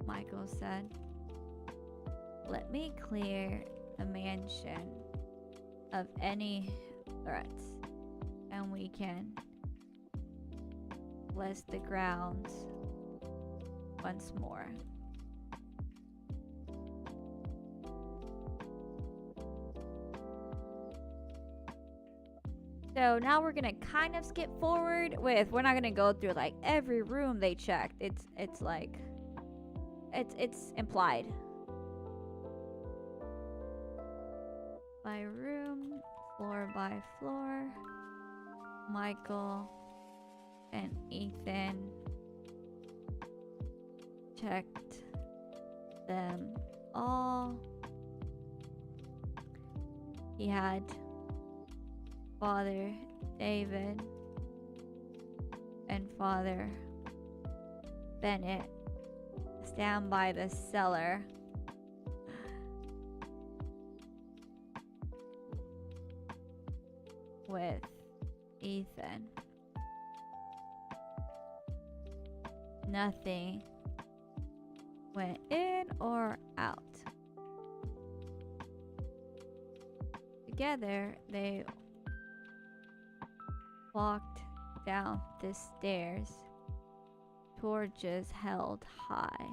Michael said. Let me clear the mansion of any threats, and we can bless the grounds once more. So now we're gonna kind of skip forward with, we're not gonna go through like every room they checked. It's like it's implied. By room, floor by floor, Michael and Ethan checked them all. He had Father David and Father Bennett stand by the cellar. With Ethan. Nothing went in or out. Together, they walked down the stairs, torches held high.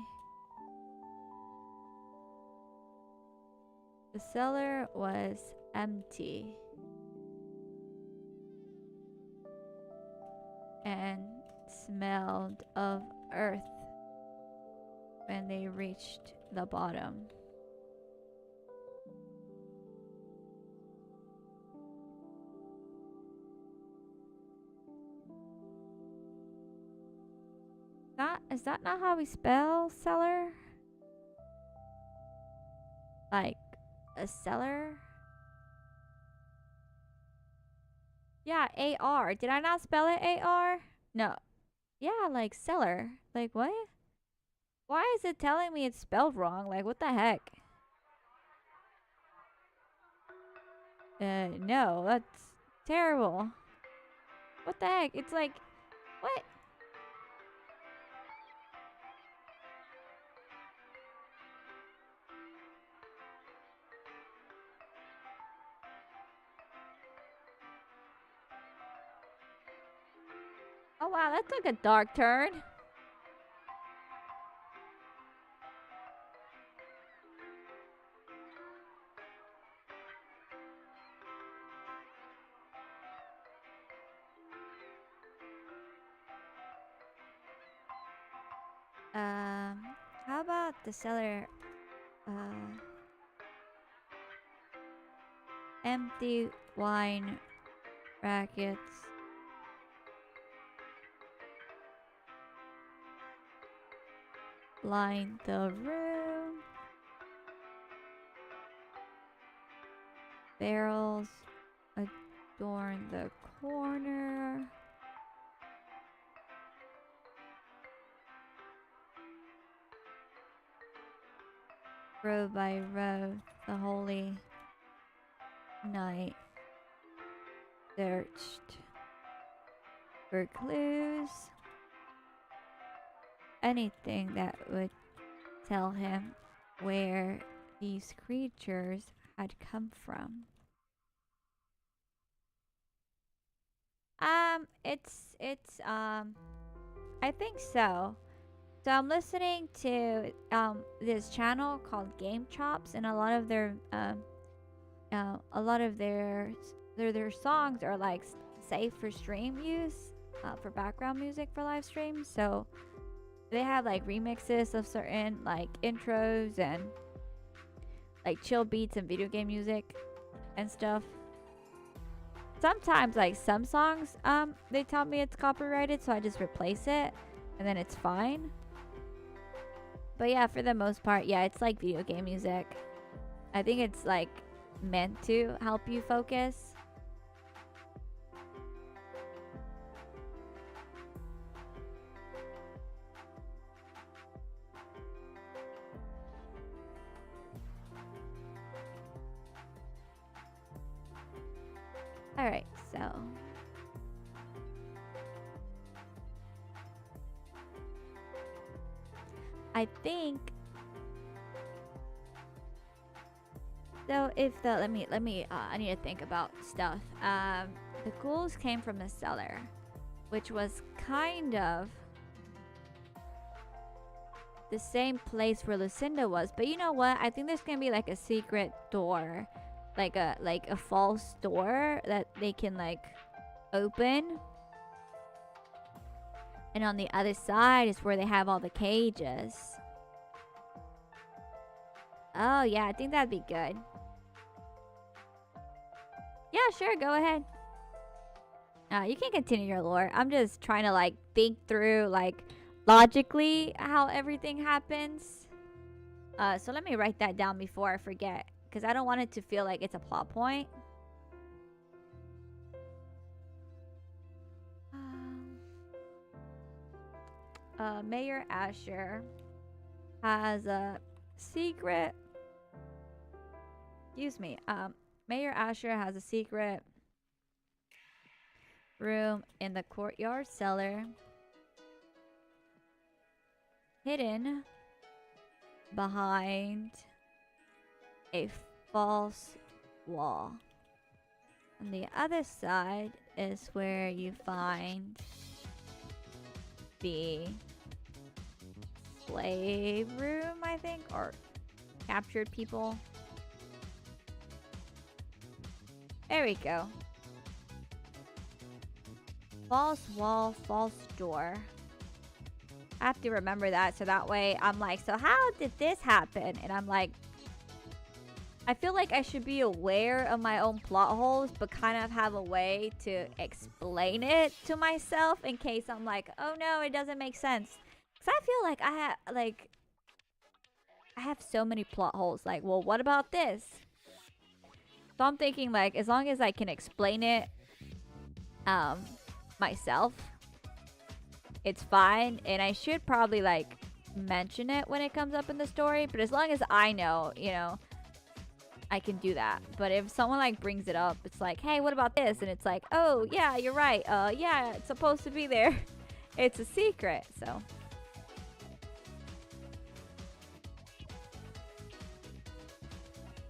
The cellar was empty and smelled of earth when they reached the bottom. Is that not how we spell cellar? Like a cellar? Yeah, A-R. Did I not spell it A-R? No. Yeah, like cellar. Like what? Why is it telling me it's spelled wrong? Like what the heck? No, that's terrible. What the heck? It's like, what? Oh wow, that took a dark turn. How about the cellar? Empty wine brackets. Line the room. Barrels adorn the corner. Row by row, the holy night searched for clues. anything that would tell him where these creatures had come from. I think so. So I'm listening to this channel called Game Chops, and a lot of their songs are like safe for stream use, for background music for live streams. So they have like remixes of certain like intros and like chill beats and video game music and stuff. Sometimes like some songs they tell me it's copyrighted, so I just replace it and then it's fine. But yeah, for the most part, yeah, it's like video game music. I think it's like meant to help you focus. Alright, so I think so. If the let me I need to think about stuff. The ghouls came from the cellar, which was kind of the same place where Lucinda was. But you know what? I think there's gonna be like a secret door, like a false door that they can like open. And on the other side is where they have all the cages. Oh, yeah, I think that'd be good. Yeah, sure, go ahead. You can continue your lore. I'm just trying to, like, think through, like, logically how everything happens. So let me write that down before I forget, because I don't want it to feel like it's a plot point. Mayor Asher has a secret. Excuse me. Mayor Asher has a secret room in the courtyard cellar, hidden behind a false wall. On the other side is where you find the slave room, I think, or captured people. There we go. False wall, false door. I have to remember that, so that way I'm like, so how did this happen? And I'm like, I feel like I should be aware of my own plot holes, but kind of have a way to explain it to myself in case I'm like, oh no, it doesn't make sense. Because I feel like I have so many plot holes. Like, well, what about this? So I'm thinking, like, as long as I can explain it myself, it's fine. And I should probably, like, mention it when it comes up in the story. But as long as I know, you know, I can do that. But if someone like brings it up, it's like, hey, what about this? And it's like, oh yeah, you're right. Yeah, it's supposed to be there. It's a secret. So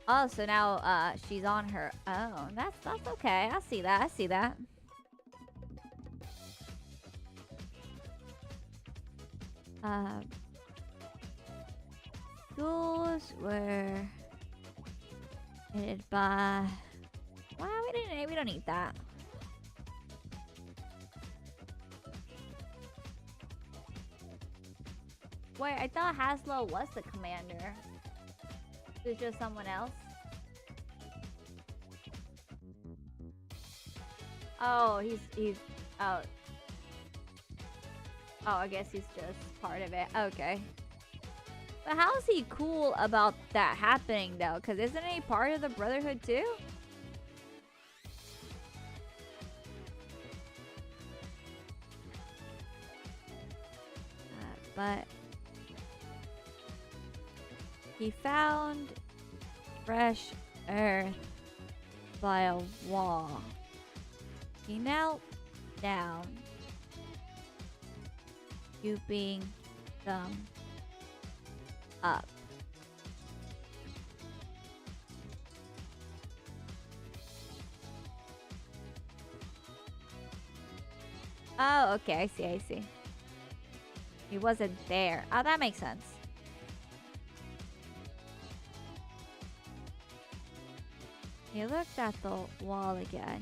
oh, so now she's on her own. That's okay. I see that. I see that. Schools were headed by. Wow, we don't need that. Wait, I thought Haslo was the commander. It's just someone else. Oh, he's oh. Oh, I guess he's just part of it. Okay. But how is he cool about that happening, though? Because isn't he part of the Brotherhood, too? But he found fresh earth by a wall. He knelt down, scooping them up. Oh, okay, I see, I see. He wasn't there. Oh, that makes sense. He looked at the wall again.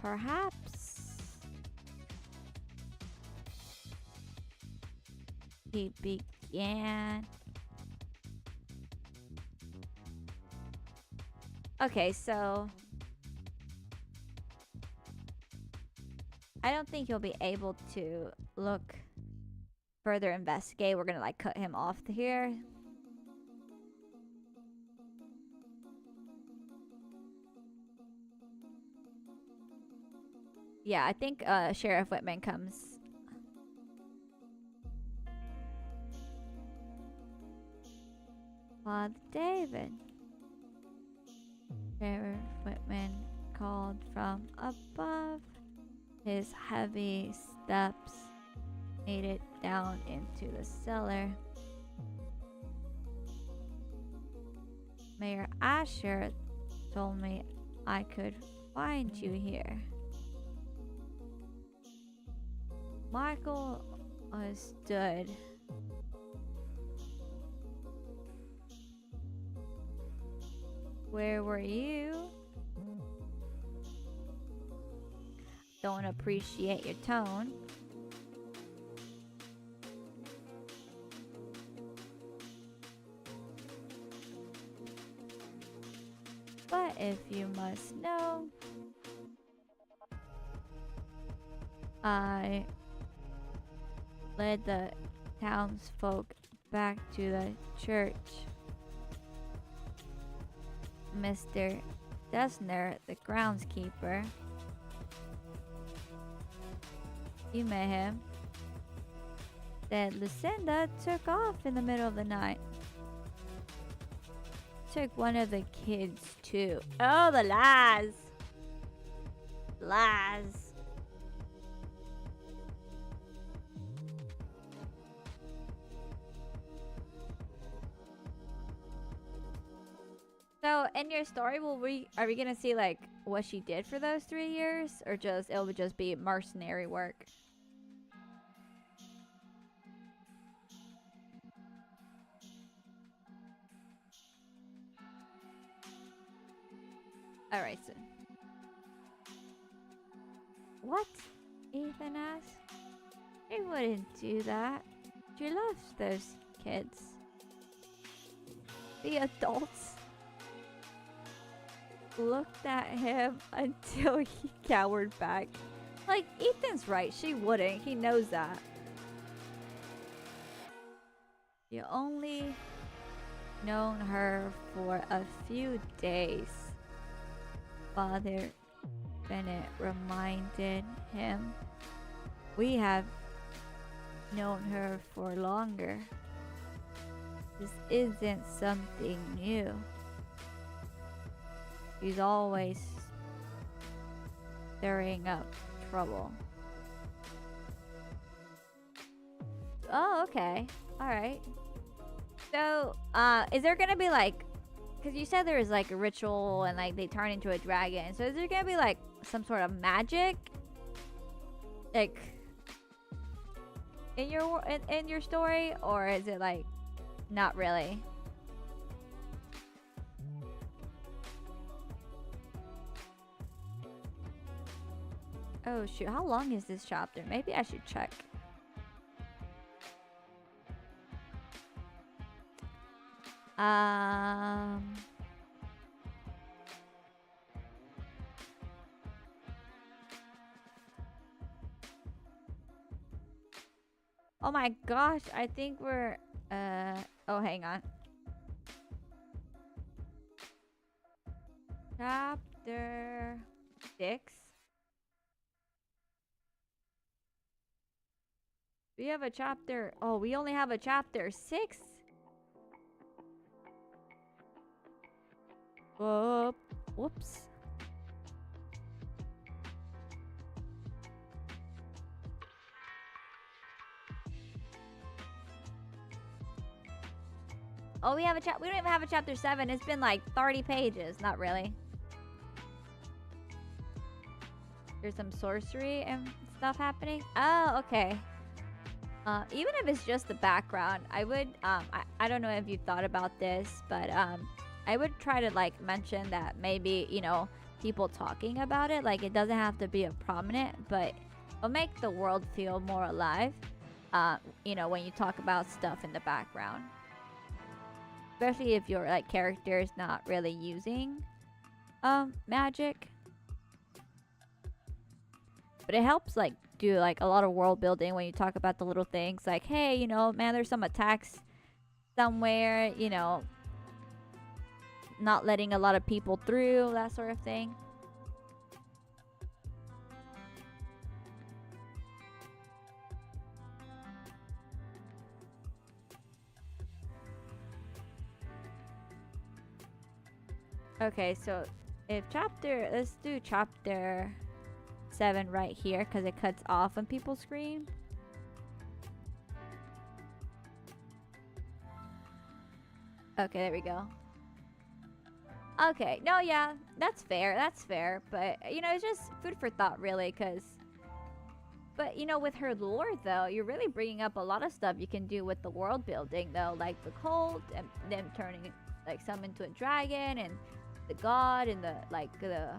Perhaps he began. Okay, so I don't think you'll be able to look further investigate. We're gonna like cut him off here. Yeah, I think Sheriff Whitman comes. Father David. Sheriff Whitman called from above. His heavy steps made it down into the cellar. Mayor Asher told me I could find you here. Michael stood. Where were you? Don't appreciate your tone. But if you must know, I led the townsfolk back to the church. Mr. Dessner, the groundskeeper. You met him. Said Lucinda took off in the middle of the night. Took one of the kids too. Oh, the lies. Lies. So in your story, are we gonna see like what she did for those 3 years, or just it would just be mercenary work? All right, so what? Ethan asked. She wouldn't do that. She loves those kids. The adults looked at him until he cowered back. Like, Ethan's right, she wouldn't. He knows that. You only known her for a few days, Father Bennett reminded him. We have known her for longer. This isn't something new. She's always stirring up trouble. Oh, okay. Alright. So, is there gonna be like... Because you said there was like a ritual and like they turn into a dragon. So is there gonna be like some sort of magic? Like... in your story? Or is it like... not really? Oh shoot, how long is this chapter? Maybe I should check. Oh my gosh, I think we're oh, hang on. Chapter 6. We have a chapter. Oh, we only have a chapter 6. Whoops. Oh, we don't even have a chapter 7. It's been like 30 pages. Not really. There's some sorcery and stuff happening. Oh, okay. Even if it's just the background, I would, I don't know if you thought about this, but, I would try to, like, mention that maybe, you know, people talking about it, like, it doesn't have to be a prominent, but it'll make the world feel more alive, you know, when you talk about stuff in the background. Especially if your, like, character is not really using, magic. But it helps, like, do, like, a lot of world building when you talk about the little things. Like, hey, you know, man, there's some attacks somewhere, you know, not letting a lot of people through, that sort of thing. Okay, so let's do chapter 7 right here, because it cuts off when people scream. Okay, there we go. Okay, no, yeah, that's fair, but, you know, it's just food for thought, really, because... But, you know, with her lore, though, you're really bringing up a lot of stuff you can do with the world building, though, like the cult, and them turning, like, some into a dragon, and the god, and the, like, the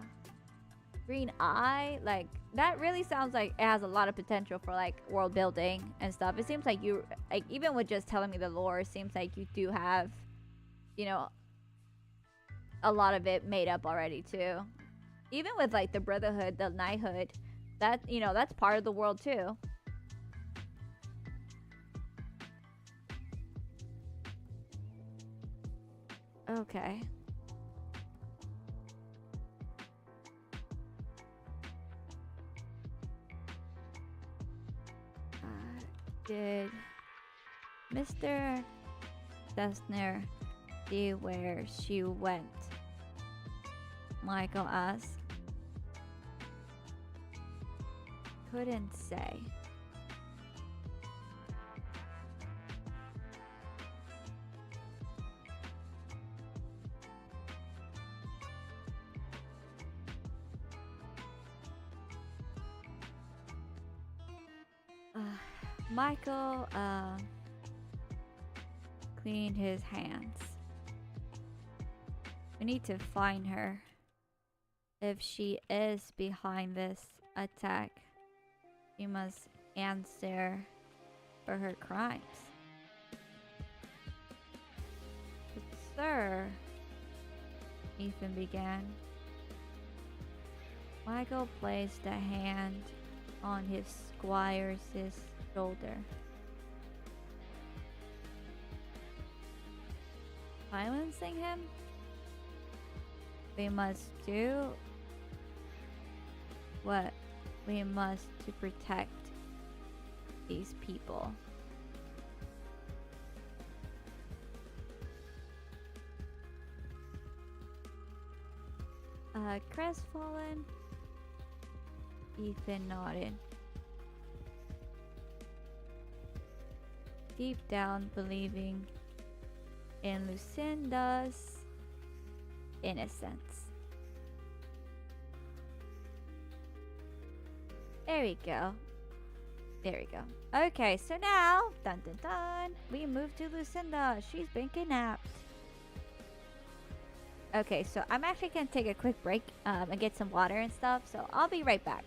green eye, like, that really sounds like it has a lot of potential for, like, world building and stuff. It seems like you, like, even with just telling me the lore, it seems like you do have, you know, a lot of it made up already, too. Even with, like, the brotherhood, the knighthood, that, you know, that's part of the world, too. Okay. Did Mr. Dessner see where she went? Michael asked. Couldn't say. Michael cleaned his hands. We need to find her. If she is behind this attack, she must answer for her crimes. But sir, Ethan began. Michael placed a hand on his squire's shoulder. Silencing him? We must do what we must to protect these people. Crestfallen, Ethan nodded. Deep down believing in Lucinda's innocence. There we go. There we go. Okay, so now, dun dun dun, we move to Lucinda. She's been kidnapped. Okay, so I'm actually gonna take a quick break and get some water and stuff, so I'll be right back.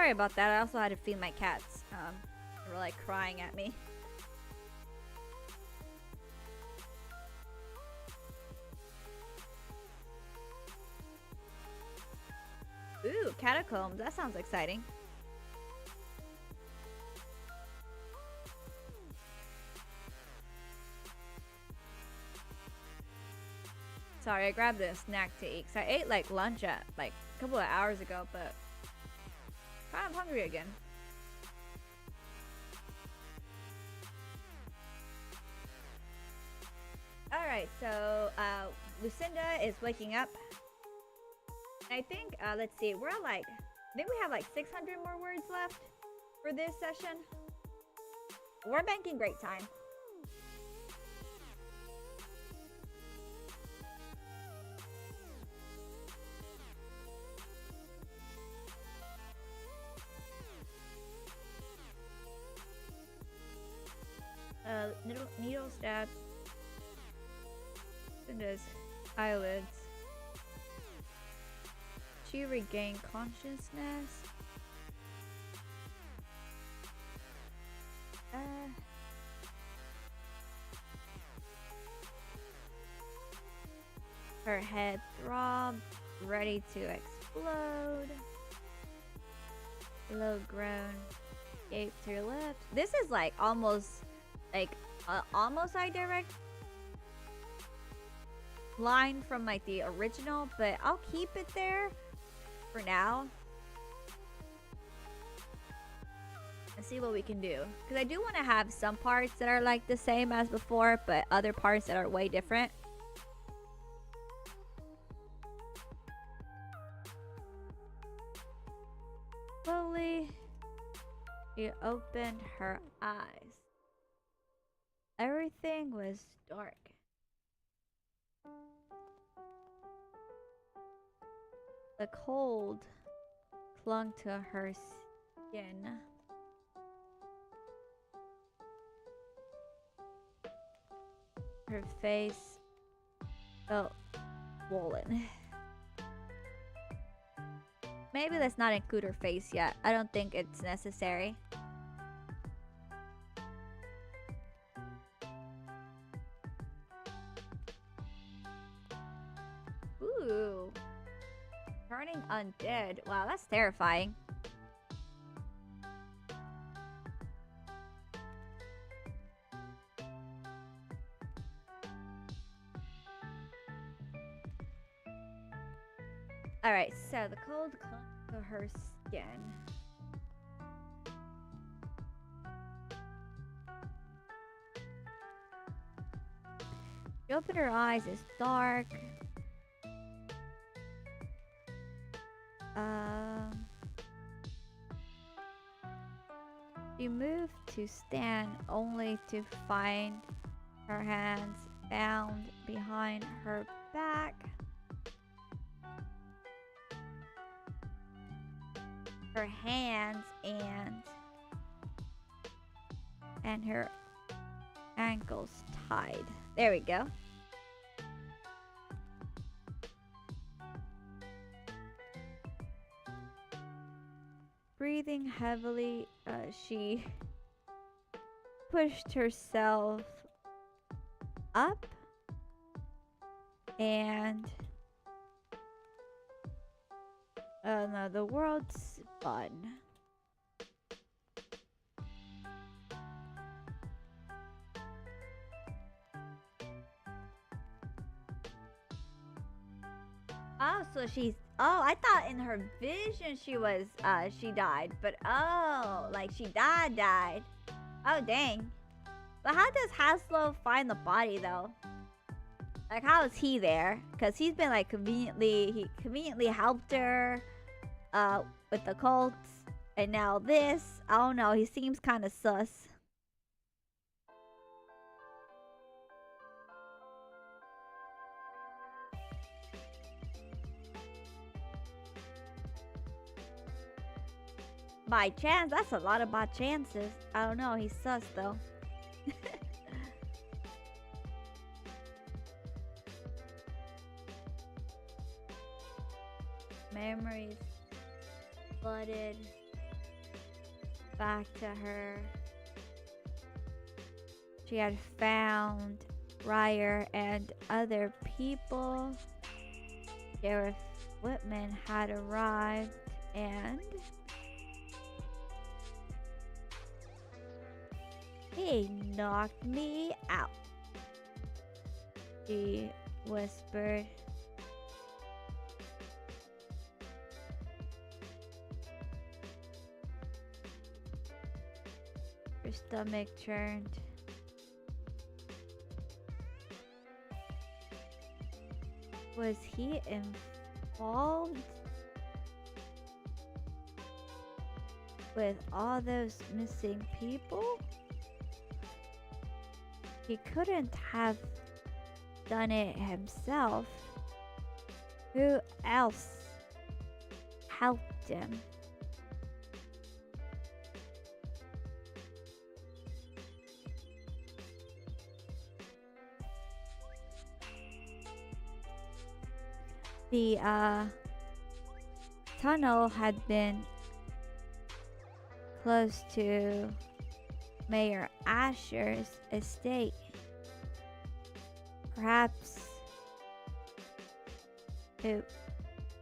Sorry about that. I also had to feed my cats. They were like crying at me. Ooh, catacombs. That sounds exciting. Sorry, I grabbed a snack to eat. 'Cause I ate like lunch at like a couple of hours ago, but kind of hungry again. Alright, so Lucinda is waking up. I think, let's see, we're at like, I think we have like 600 more words left for this session. We're making great time. Needle stab Lucinda's eyelids. She regained consciousness. Her head throbbed, ready to explode. Low groan escaped her lips. This is like almost like direct line from like the original, but I'll keep it there for now and see what we can do, because I do want to have some parts that are like the same as before, but other parts that are way different. Slowly she opened her eyes. Everything was dark. The cold clung to her skin. Her face felt swollen. Maybe let's not include her face yet. I don't think it's necessary. Ooh. Turning undead. Wow, that's terrifying. Alright, so the cold clung to her skin. She opened her eyes, it's dark. She moved to stand only to find her hands bound behind her back. Her hands and her ankles tied. There we go. Breathing heavily, she pushed herself up and no, the world spun. Oh, so she's, oh, I thought in her vision she was, she died, but oh, like she died. Oh, dang. But how does Haslo find the body, though? Like, how is he there? Because he's been, like, he conveniently helped her, with the cults, and now this, I don't know, he seems kind of sus. By chance? That's a lot of by chances. I don't know, he's sus though. Memories flooded back to her. She had found Ryer and other people. Sheriff Whitman had arrived and he knocked me out, she whispered. Her stomach churned. Was he involved with all those missing people? He couldn't have done it himself. Who else helped him? The tunnel had been close to Mayor Asher's estate. Perhaps it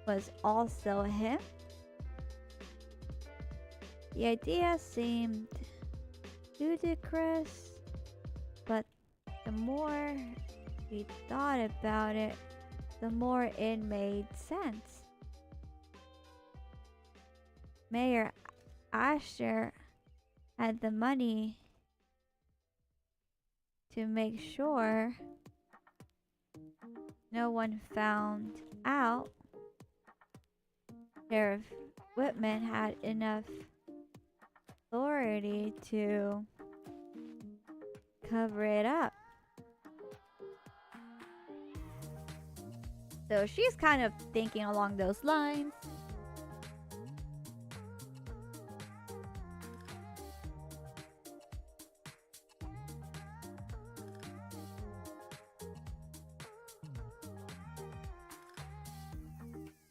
was also him. The idea seemed ludicrous, but the more we thought about it, the more it made sense. Mayor Asher had the money to make sure no one found out. Sheriff Whitman had enough authority to cover it up. So she's kind of thinking along those lines.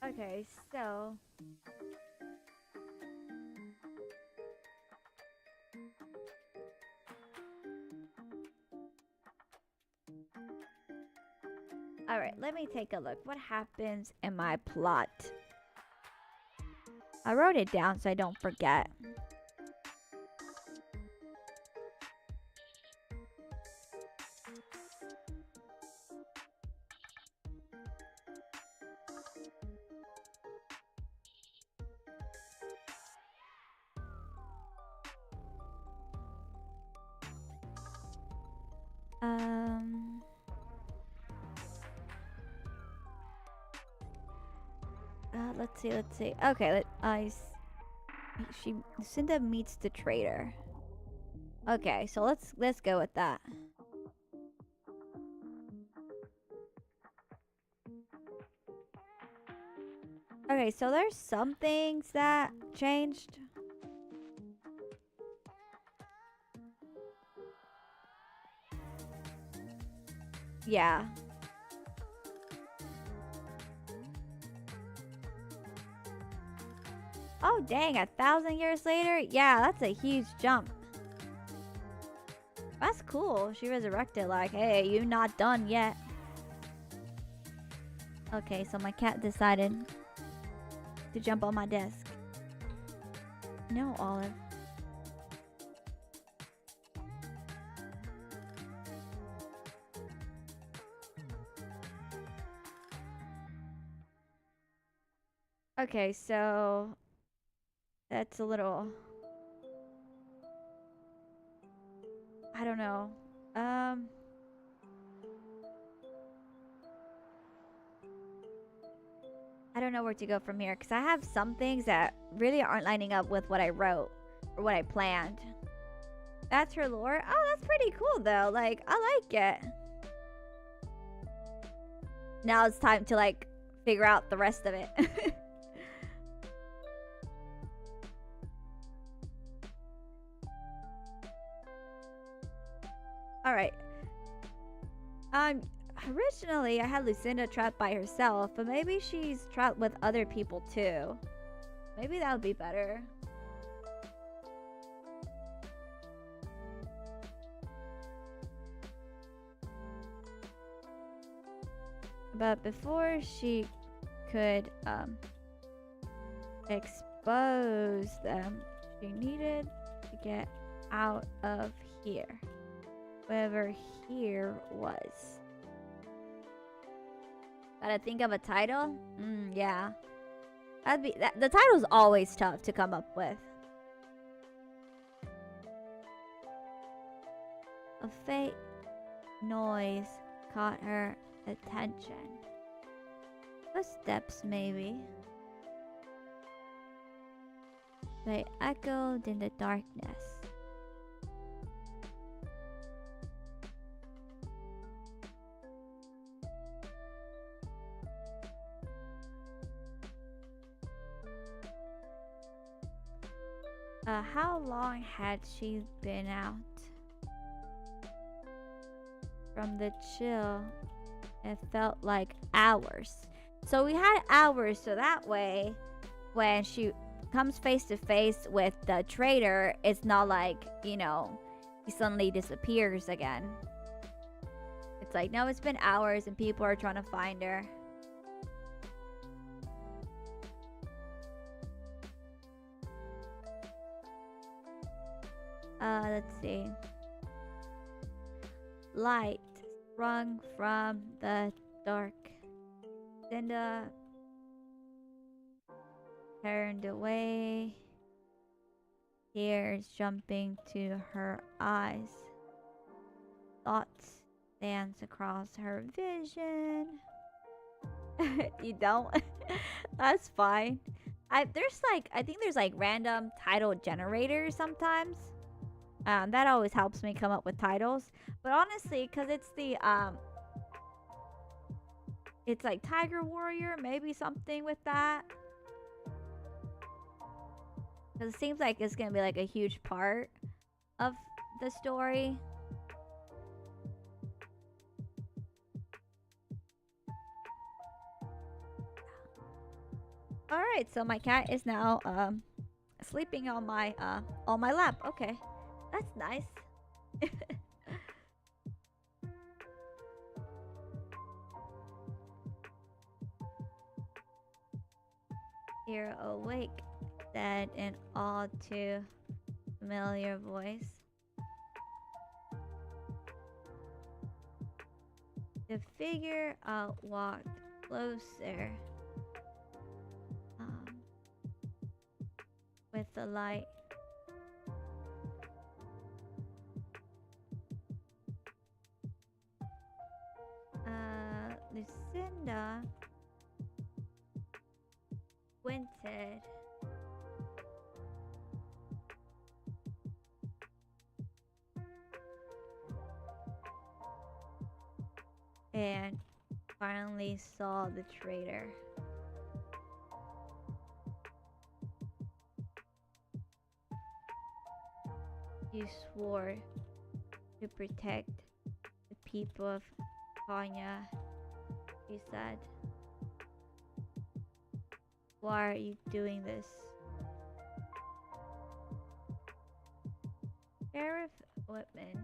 Okay, so all right, let me take a look. What happens in my plot? I wrote it down so I don't forget. Let's see. Okay, Lucinda meets the traitor. Okay, so let's go with that. Okay, so there's some things that changed. Yeah. Oh dang, 1,000 years later? Yeah, that's a huge jump. That's cool. She resurrected like, hey, you're not done yet. Okay, so my cat decided to jump on my desk. No, Olive. Okay, so that's a little, I don't know. I don't know where to go from here because I have some things that really aren't lining up with what I wrote or what I planned. That's her lore. Oh, that's pretty cool though. Like, I like it. Now it's time to like figure out the rest of it. All right. Originally I had Lucinda trapped by herself, but maybe she's trapped with other people too. Maybe that would be better. But before she could expose them, she needed to get out of here. Wherever here was. Gotta think of a title? Yeah. That'd be the title's always tough to come up with. A faint noise caught her attention. Footsteps, maybe. They echoed in the darkness. How long had she been out? From the chill, it felt like hours. So we had hours, so that way, when she comes face to face with the traitor, it's not like, you know, he suddenly disappears again. It's like, no, it's been hours and people are trying to find her. Let's see. Light sprung from the dark. Cinda turned away, tears jumping to her eyes. Thoughts dance across her vision. You don't? That's fine. I think there's like random title generators sometimes. That always helps me come up with titles. But honestly, because it's like Tiger Warrior, maybe something with that. Because it seems like it's going to be like a huge part of the story. Alright, so my cat is now sleeping on my lap. Okay. That's nice. You're awake, said an all too familiar voice. The figure walked closer with the light. Lucinda squinted. And finally saw the traitor. You swore to protect the people of Kanya, you said. Why are you doing this? Sheriff Whitman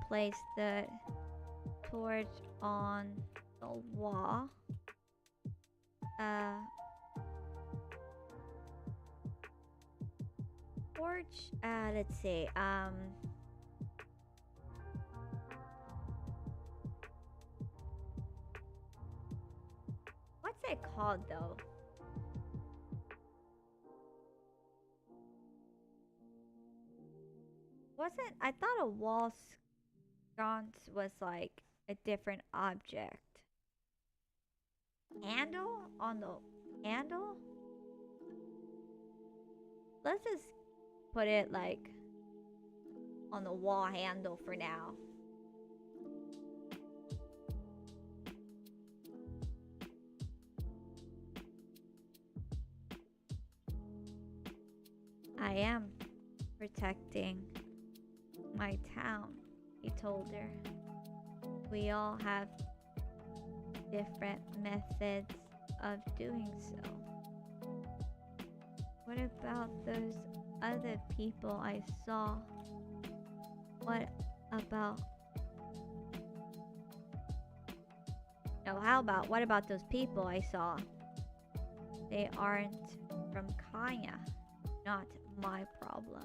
placed the torch on the wall. Let's see, what's it called though? I thought a wall sconce was like a different object. Handle? On the handle? Let's just put it like on the wall handle for now. I am protecting my town, he told her. We all have different methods of doing so. What about those other people I saw? What about... No, how about... What about those people I saw? They aren't from Kaya. Not my problem.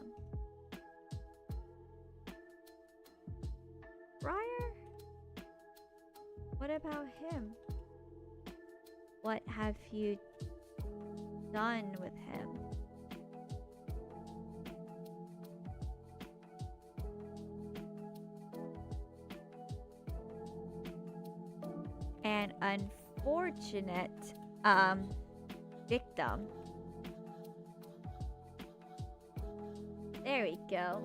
Briar? What about him? What have you done with him? An unfortunate victim. There we go.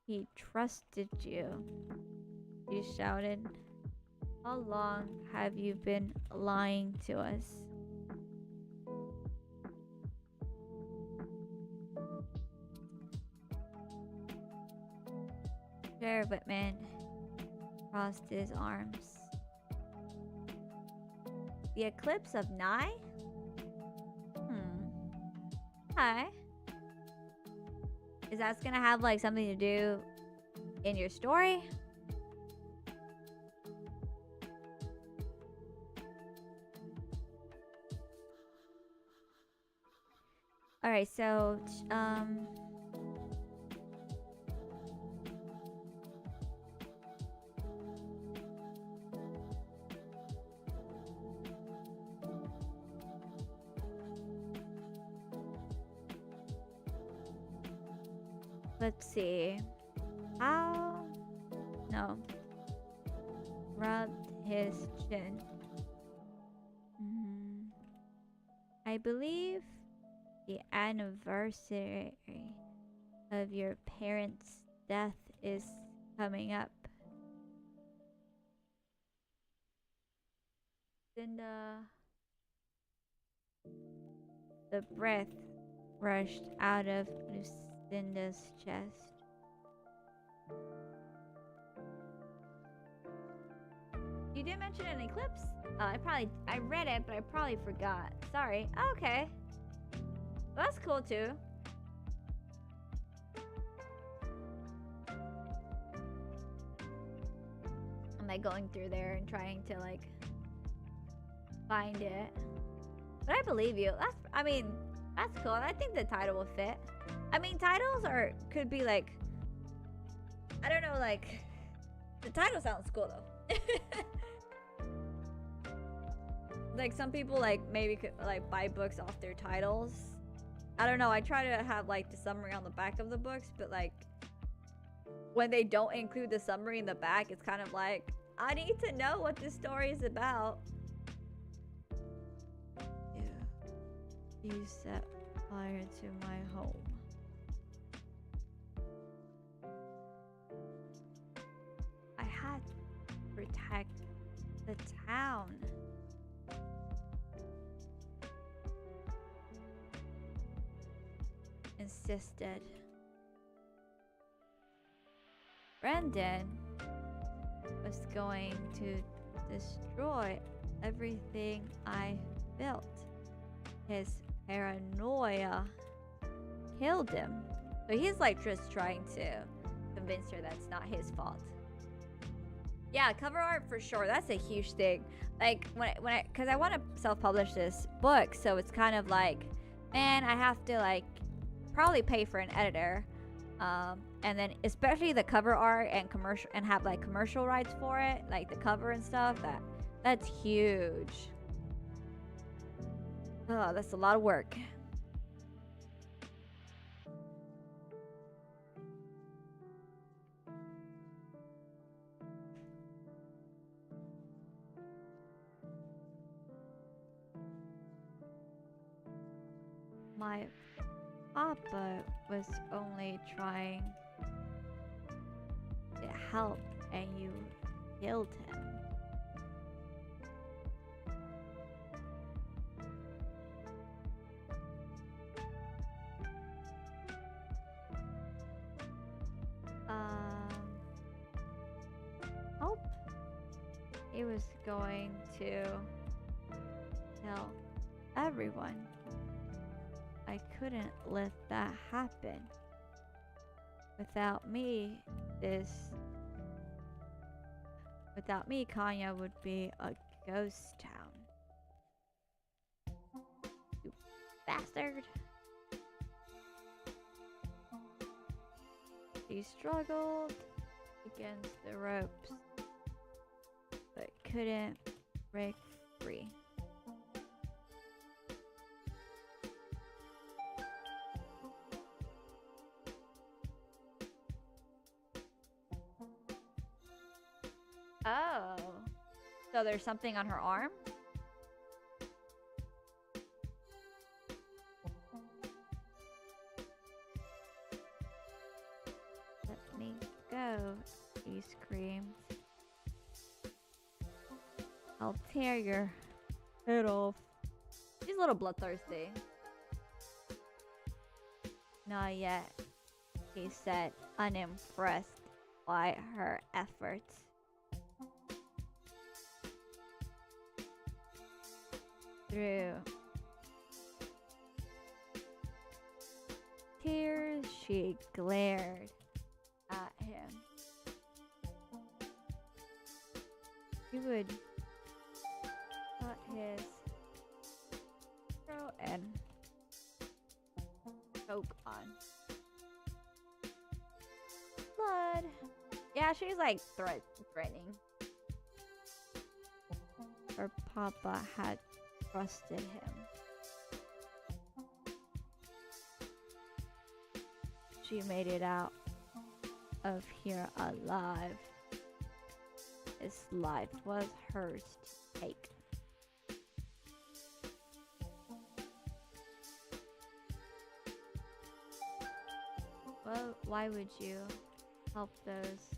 He trusted you. You shouted. How long have you been lying to us? Sheriff Whitman crossed his arms. The eclipse of Nye? Hi. Is that gonna have like something to do in your story? Alright, so let's see. How? No. Rubbed his chin. I believe the anniversary of your parents' death is coming up. Lucinda. The breath rushed out of Lucinda's chest. You didn't mention an eclipse? I read it, but I probably forgot. Sorry. Oh, okay. Well, that's cool too. I'm like going through there and trying to like find it. But I believe you. That's cool. I think the title will fit. I mean, titles could be like, I don't know, like, the title sounds cool though. Like some people like maybe could like buy books off their titles. I don't know. I try to have like the summary on the back of the books, but like when they don't include the summary in the back, it's kind of like, I need to know what this story is about. Yeah. You set fire to my home. I had to protect the town. Insisted. Brendan was going to destroy everything I built. His paranoia killed him. So he's like just trying to convince her that's not his fault. Yeah, cover art for sure. That's a huge thing. Like because I want to self-publish this book, so it's kind of like, man, I have to like probably pay for an editor, and then especially the cover art and commercial, and have like commercial rights for it, like the cover and stuff. That's huge. Oh, that's a lot of work. My Papa was only trying to help, and you killed him. Hope he was going to tell everyone. I couldn't let that happen. Without me, Kanya would be a ghost town. You bastard. She struggled against the ropes, but couldn't break free. Oh, so there's something on her arm? Let me go, he screamed. I'll tear your head off. She's a little bloodthirsty. Not yet, he said, unimpressed by her efforts. Through tears, she glared at him. He would cut his throat and choke on blood. Yeah, she's like threatening. Her papa had trusted him. She made it out of here alive. His life was hers to take. Well, why would you help those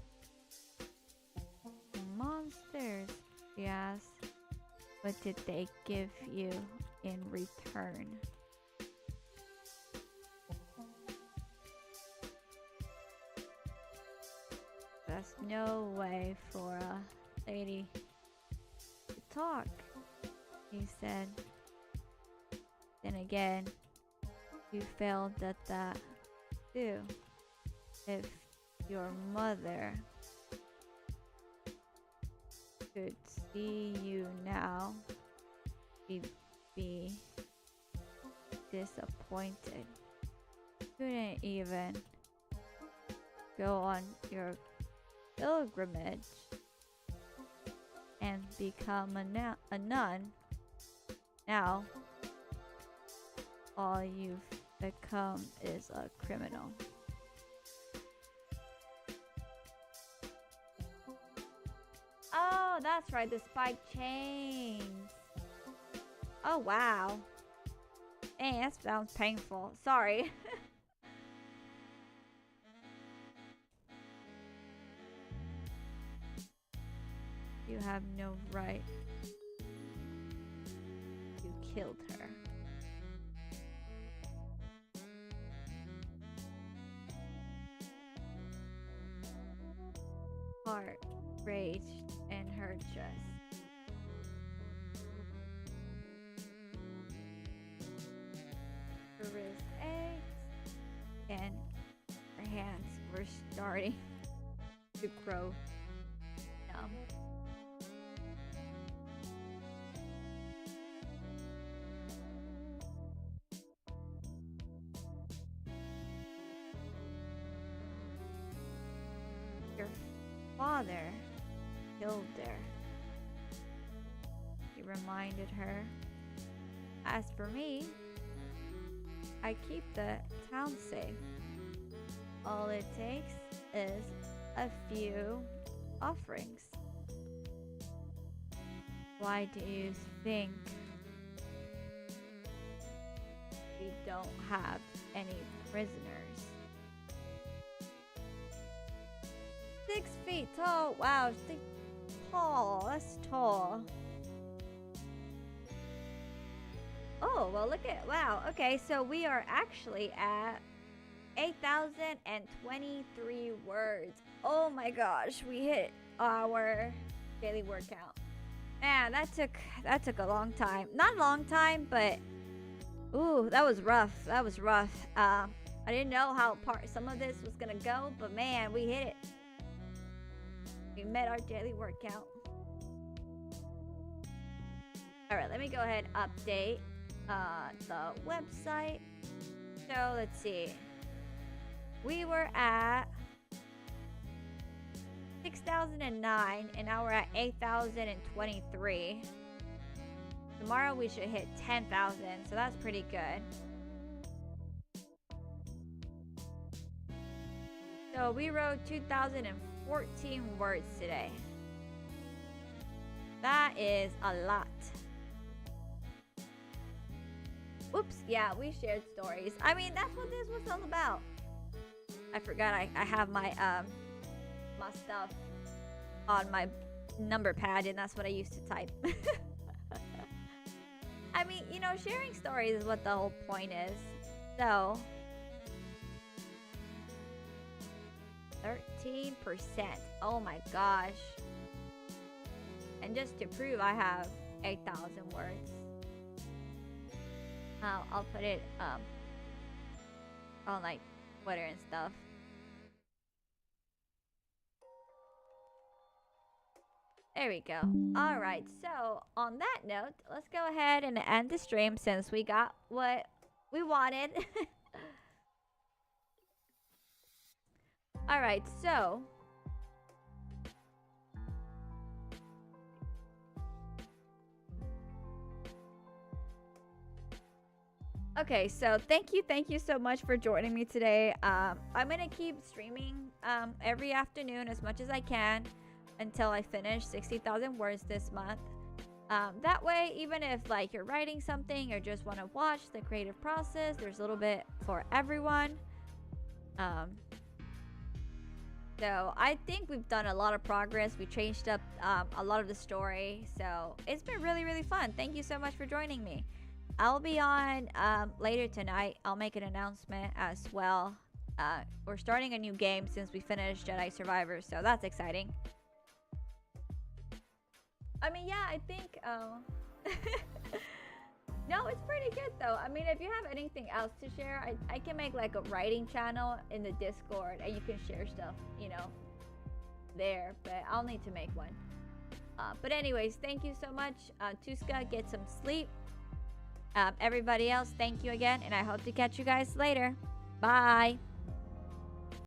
monsters? She asked. What did they give you in return? There's no way for a lady to talk, he said. Then again, you failed at that too. If your mother could see you now, she'd be disappointed. Couldn't even go on your pilgrimage and become a nun. Now, all you've become is a criminal. Oh, that's right, the spiked chains. Oh, wow. Dang, that sounds painful. Sorry. You have no right. You killed her. Heart raged in her chest. Her wrist ached, and her hands were starting to grow numb. Your father killed her, he reminded her. As for me, I keep the town safe. All it takes is a few offerings. Why do you think we don't have any prisoners? 6 feet tall. Wow, tall. That's tall. Oh, well, look at, wow. Okay, so we are actually at 8,023 words. Oh my gosh, we hit our daily word count. Man, that took a long time. Not a long time, but Ooh, that was rough. That was rough. I didn't know how some of this was gonna go, but man, we hit it. We met our daily workout. All right, let me go ahead and update the website. So let's see. We were at 6,009, and now we're at 8,023. Tomorrow we should hit 10,000, so that's pretty good. So we wrote 2,014 words today. That is a lot. Oops, yeah, we shared stories. I mean, that's what this was all about. I forgot I have my my stuff on my number pad, and that's what I used to type. I mean, you know, sharing stories is what the whole point is. So 13%. Oh my gosh. And just to prove I have 8,000 words. I'll put it on like Twitter and stuff. There we go. Alright, so on that note, let's go ahead and end the stream since we got what we wanted. Alright, so okay, so thank you so much for joining me today. I'm gonna keep streaming every afternoon as much as I can until I finish 60,000 words this month. That way, even if like you're writing something or just want to watch the creative process, there's a little bit for everyone. So I think we've done a lot of progress. We changed up a lot of the story, so it's been really, really fun. Thank you so much for joining me. I'll be on later tonight. I'll make an announcement as well. We're starting a new game since we finished Jedi Survivor, so that's exciting. I mean, yeah, I think no, it's pretty good though. I mean, if you have anything else to share, I can make like a writing channel in the Discord, and you can share stuff, you know, there, but I'll need to make one. But anyways, thank you so much. Tuska, get some sleep. Everybody else, thank you again, and I hope to catch you guys later. Bye.